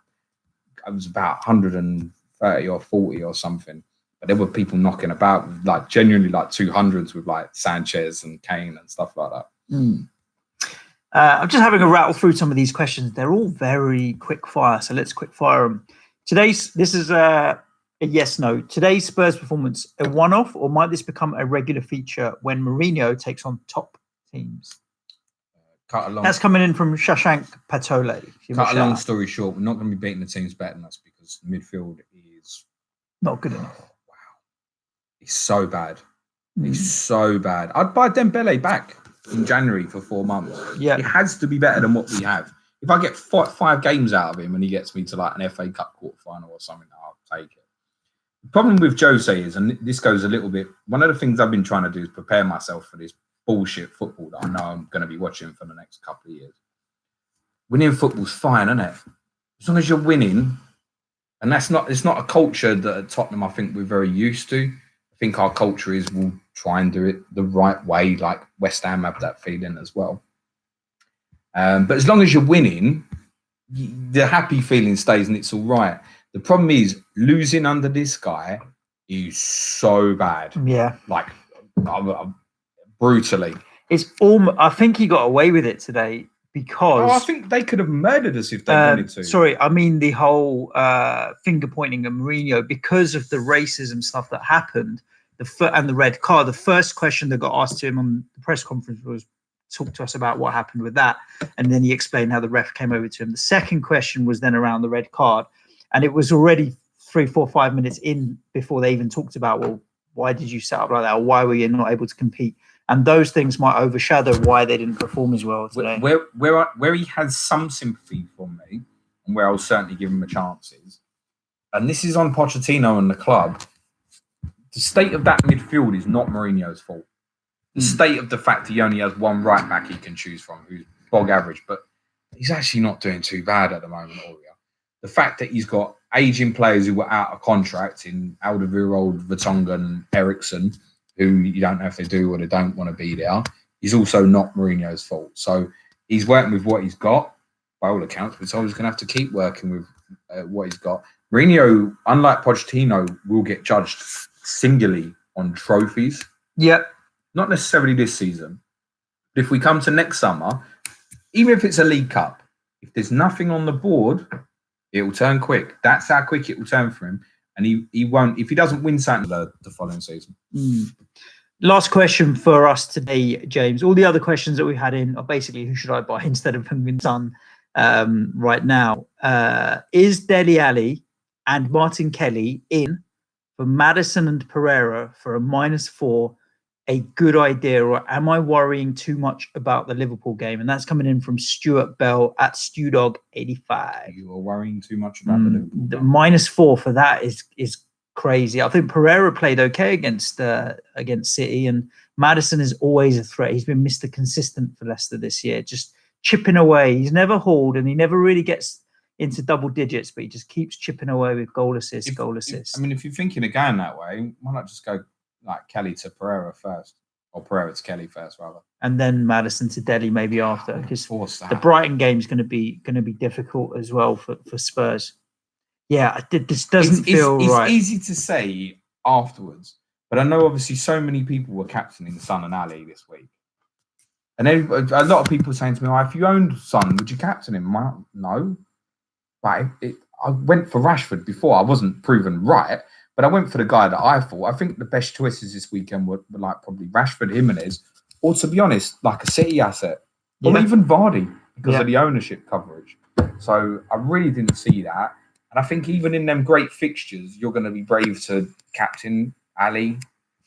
I was about 130 or 40 or something. But there were people knocking about, like genuinely like 200s with like Sanchez and Kane and stuff like that. I'm just having a rattle through some of these questions. They're all very quick fire, so let's quick fire them. This is a yes, no. Today's Spurs performance, a one-off, or might this become a regular feature when Mourinho takes on top teams? That's coming in from Shashank Patole. Cut a long story short, we're not going to be beating the teams better than us because the midfield is not good enough. Wow, it's so bad. It's so bad. I'd buy Dembele back in January for 4 months. Yeah, it has to be better than what we have. If I get five games out of him and he gets me to like an FA Cup quarterfinal or something, I'll take it. The problem with Jose is, and this goes a little bit, one of the things I've been trying to do is prepare myself for this bullshit football that I know I'm going to be watching for the next couple of years. Winning football's fine, isn't it? As long as you're winning, and it's not a culture that at Tottenham I think we're very used to. I think our culture is we'll try and do it the right way, like West Ham have that feeling as well. But as long as you're winning, the happy feeling stays and it's all right. The problem is losing under this guy is so bad. Yeah. Like brutally. It's I think he got away with it today because... I think they could have murdered us if they wanted to. Sorry, I mean the whole finger pointing at Mourinho because of the racism stuff that happened and the red card. The first question that got asked to him on the press conference was, talk to us about what happened with that. And then he explained how the ref came over to him. The second question was then around the red card. And it was already 3, 4, 5 minutes in before they even talked about, well, why did you set up like that? Or why were you not able to compete? And those things might overshadow why they didn't perform as well today. Where he has some sympathy for me, and where I'll certainly give him a chance is, and this is on Pochettino and the club, the state of that midfield is not Mourinho's fault. The state of the fact he only has one right back he can choose from, who's bog average, but he's actually not doing too bad at the moment, Aurea. The fact that he's got aging players who were out of contract in Alderweireld, Vertonghen, and Eriksson, who you don't know if they do or they don't want to be there, is also not Mourinho's fault. So he's working with what he's got, by all accounts, but so he's going to have to keep working with what he's got. Mourinho, unlike Pochettino, will get judged singularly on trophies. Yep. Not necessarily this season. But if we come to next summer, even if it's a League Cup, if there's nothing on the board, it will turn quick. That's how quick it will turn for him. And he won't, if he doesn't win something the following season. Last question for us today, James. All the other questions that we had in are basically who should I buy instead of Heung-min Son right now. Is Dele Alli and Martin Kelly in for Maddison and Pereira for a -4 a good idea, or am I worrying too much about the Liverpool game? And that's coming in from Stuart Bell at StewDog85. You are worrying too much about the Liverpool game. The -4 for that is crazy. I think Pereira played okay against City, and Maddison is always a threat. He's been Mr. Consistent for Leicester this year, just chipping away. He's never hauled, and he never really gets into double digits, but he just keeps chipping away with goal assists. I mean, if you're thinking of going that way, why not just go like Kelly to Pereira first, or Pereira to Kelly first, rather, and then Maddison to Dele maybe after, because the Brighton game is going to be difficult as well for Spurs. Yeah, this doesn't feel right. It's easy to say afterwards, but I know obviously so many people were captaining Son and Ali this week, and a lot of people saying to me, "If you owned Son, would you captain him?" No, but I went for Rashford before. I wasn't proven right. But I went for the guy that I thought. I think the best choices this weekend were like probably Rashford, Jimenez, or to be honest, like a City asset, or even Vardy because of the ownership coverage. So I really didn't see that. And I think even in them great fixtures, you're going to be brave to captain Ali.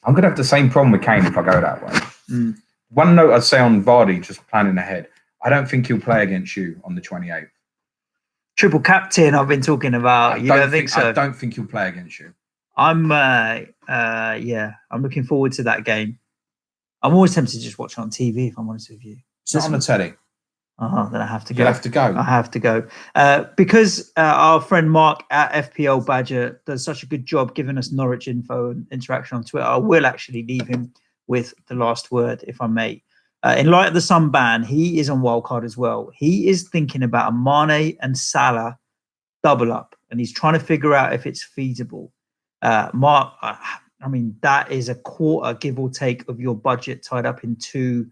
I'm going to have the same problem with Kane if I go that way. One note I'd say on Vardy, just planning ahead, I don't think he'll play against you on the 28th. Triple captain I've been talking about. You don't think so? I don't think he'll play against you. I'm looking forward to that game. I'm always tempted to just watch it on TV if I'm honest with you. It's not on the telly. Then I have to go. You have to go. I have to go. Because our friend Mark at FPL Badger does such a good job giving us Norwich info and interaction on Twitter, I will actually leave him with the last word, if I may. In light of the Sun ban, he is on wildcard as well. He is thinking about a Mane and Salah double up, and he's trying to figure out if it's feasible. Mark, I mean, that is a quarter, give or take, of your budget tied up in 2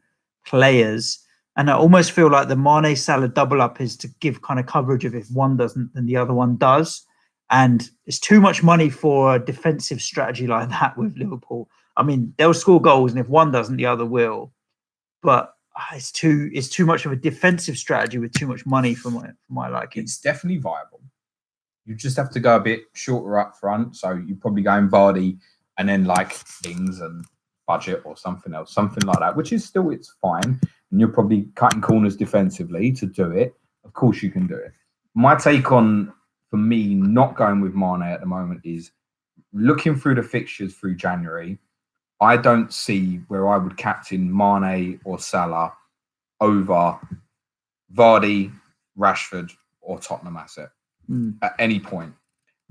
players. And I almost feel like the Mane Salah double up is to give kind of coverage of if one doesn't, then the other one does. And it's too much money for a defensive strategy like that with Liverpool. I mean, they'll score goals, and if one doesn't, the other will. But it's too much of a defensive strategy with too much money for my liking. It's definitely viable. You just have to go a bit shorter up front. So you probably go in Vardy and then like things and budget or something else, something like that, which is still, it's fine. And you're probably cutting corners defensively to do it. Of course you can do it. My take on, for me, not going with Mane at the moment is looking through the fixtures through January. I don't see where I would captain Mane or Salah over Vardy, Rashford, or Tottenham asset at any point.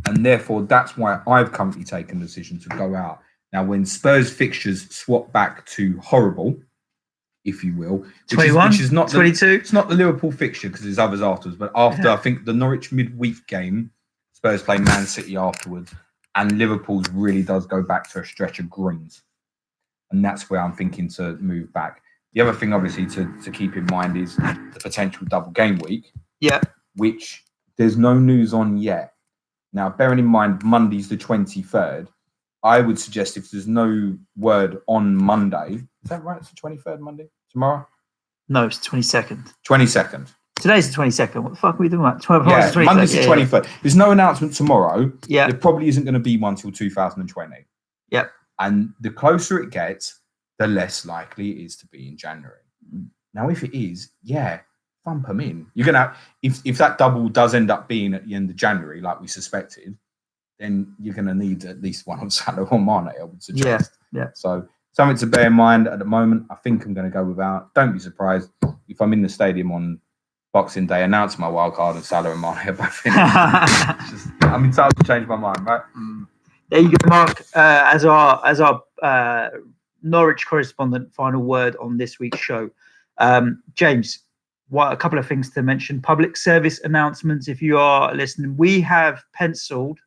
And therefore, that's why I've currently taken the decision to go out. Now, when Spurs fixtures swap back to horrible, if you will, which is not 22. It's not the Liverpool fixture because there's others afterwards. But after, I think, the Norwich midweek game, Spurs play Man City afterwards. And Liverpool's really does go back to a stretch of greens. And that's where I'm thinking to move back. The other thing, obviously, to keep in mind is the potential double game week. Yeah. Which there's no news on yet. Now, bearing in mind, Monday's the 23rd. I would suggest if there's no word on Monday, is that right? It's the 23rd Monday? Tomorrow? No, it's the 22nd. 22nd. Today's the 22nd. What the fuck are we doing about? Monday's the 23rd. There's no announcement tomorrow. Yeah. There probably isn't going to be one till 2020. Yep. And the closer it gets, the less likely it is to be in January. Now, if it is, bump them in. You're gonna if that double does end up being at the end of January, like we suspected, then you're gonna need at least one on Salah or Mane, I would suggest. Yeah. So something to bear in mind at the moment. I think I'm gonna go without. Don't be surprised if I'm in the stadium on Boxing Day, announce my wildcard and Salah and Mane are both in. I'm entitled to change my mind, right? There you go, Mark. As our Norwich correspondent, final word on this week's show. James, a couple of things to mention. Public service announcements, if you are listening. We have penciled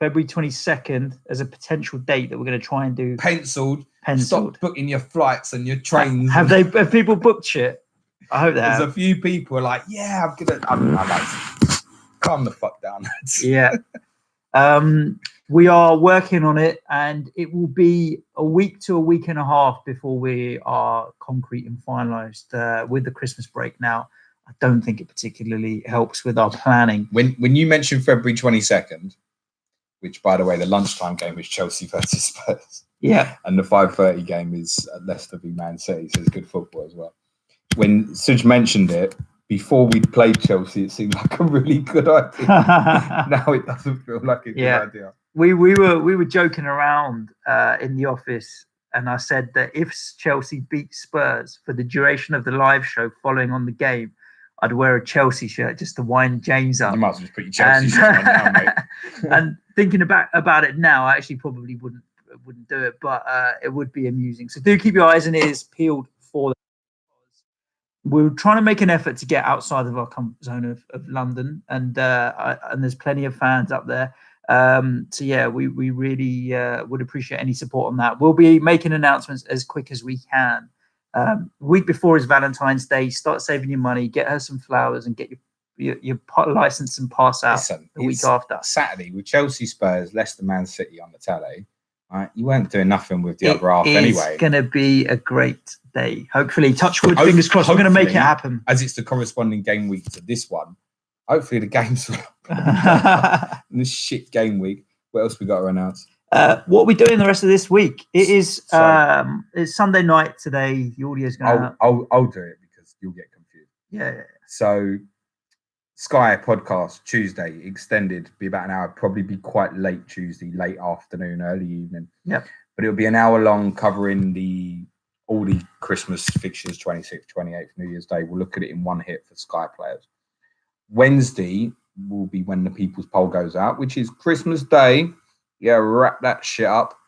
February 22nd as a potential date that we're going to try and do. Penciled. Stop booking your flights and your trains. Have people booked shit? I hope they have. There's a few people are like, I'm like, calm the fuck down. Yeah. We are working on it, and it will be a week to a week and a half before we are concrete and finalised with the Christmas break. Now, I don't think it particularly helps with our planning. When you mentioned February 22nd, which, by the way, the lunchtime game is Chelsea versus Spurs. Yeah. And the 5:30 game is Leicester v Man City, so it's good football as well. When Suj mentioned it, before we played Chelsea, it seemed like a really good idea. Now it doesn't feel like a good idea. We were joking around in the office, and I said that if Chelsea beat Spurs for the duration of the live show following on the game, I'd wear a Chelsea shirt just to wind James up. You might as well just put your Chelsea shirt on now, mate. And thinking about it now, I actually probably wouldn't do it, but it would be amusing. So do keep your eyes and ears peeled for that. We're trying to make an effort to get outside of our comfort zone of London, and there's plenty of fans up there. So yeah, we really would appreciate any support on that. We'll be making announcements as quick as we can. Week before is Valentine's Day. Start saving your money, get her some flowers, and get your license and pass out the week after. Saturday with Chelsea, Spurs, Leicester, Man City on the telly. Right? You weren't doing nothing with the other half anyway. It's going to be a great day. Hopefully, touch wood, fingers crossed. We're going to make it happen. As it's the corresponding game week to this one, hopefully the games will this shit game week. What else we got to announce? What are we doing the rest of this week? It is it's Sunday night today. The audio's going out. I'll do it because you'll get confused. Yeah. So Sky podcast Tuesday extended, be about an hour, probably be quite late Tuesday, late afternoon, early evening. Yep. But it'll be an hour long covering all the Christmas fixtures, 26th, 28th, New Year's Day. We'll look at it in one hit for Sky players. Wednesday will be when the People's Poll goes out, which is Christmas Day. Yeah, wrap that shit up,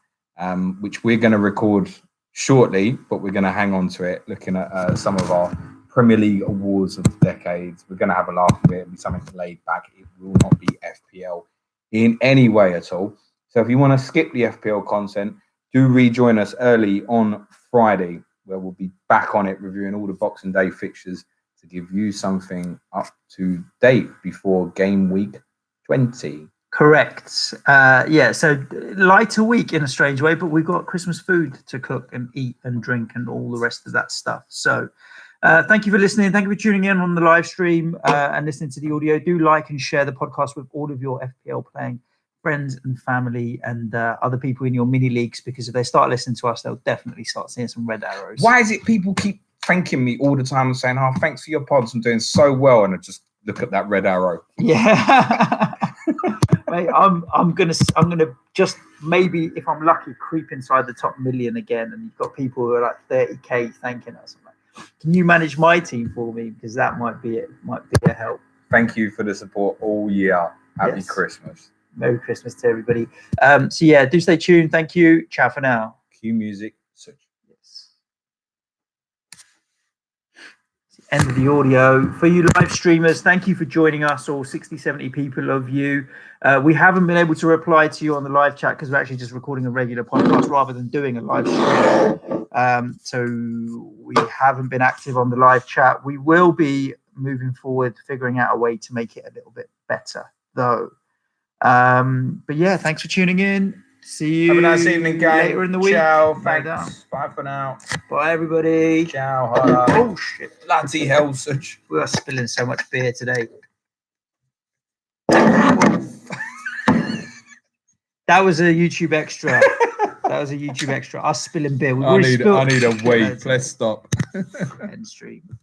which we're going to record shortly, but we're going to hang on to it, looking at some of our Premier League awards of decades. We're going to have a laugh with it. It'll be something laid back. It will not be FPL in any way at all. So if you want to skip the FPL content, do rejoin us early on Friday, where we'll be back on it, reviewing all the Boxing Day fixtures to give you something up to date before game week 20. Correct. Yeah, so lighter week in a strange way, but we've got Christmas food to cook and eat and drink and all the rest of that stuff. So thank you for listening. Thank you for tuning in on the live stream and listening to the audio. Do like and share the podcast with all of your FPL playing friends and family and other people in your mini leagues, because if they start listening to us, they'll definitely start seeing some red arrows. Why is it people keep thanking me all the time and saying, "Oh, thanks for your pods, I'm doing so well," and I just look at that red arrow? Yeah. Mate, I'm gonna just maybe, if I'm lucky, creep inside the top million again, and you've got people who are like 30k thanking us. I'm like, can you manage my team for me? Because that might be it. Might be a help. Thank you for the support all year. Happy Christmas. Merry Christmas to everybody. So yeah, do stay tuned. Thank you. Ciao for now. Cue music. Suj. Yes. End of the audio. For you live streamers, thank you for joining us, all 60, 70 people of you. We haven't been able to reply to you on the live chat because we're actually just recording a regular podcast rather than doing a live stream. So we haven't been active on the live chat. We will be moving forward, figuring out a way to make it a little bit better, though. But yeah, thanks for tuning in. See you. Have a nice evening, gang. Later in the week. Ciao. Thanks. Bye for now. Bye, everybody. Ciao. Oh, shit. Bloody hell, Suj. We are spilling so much beer today. That was a YouTube extra. Us spilling beer. I need a wait. Let's stop. End stream.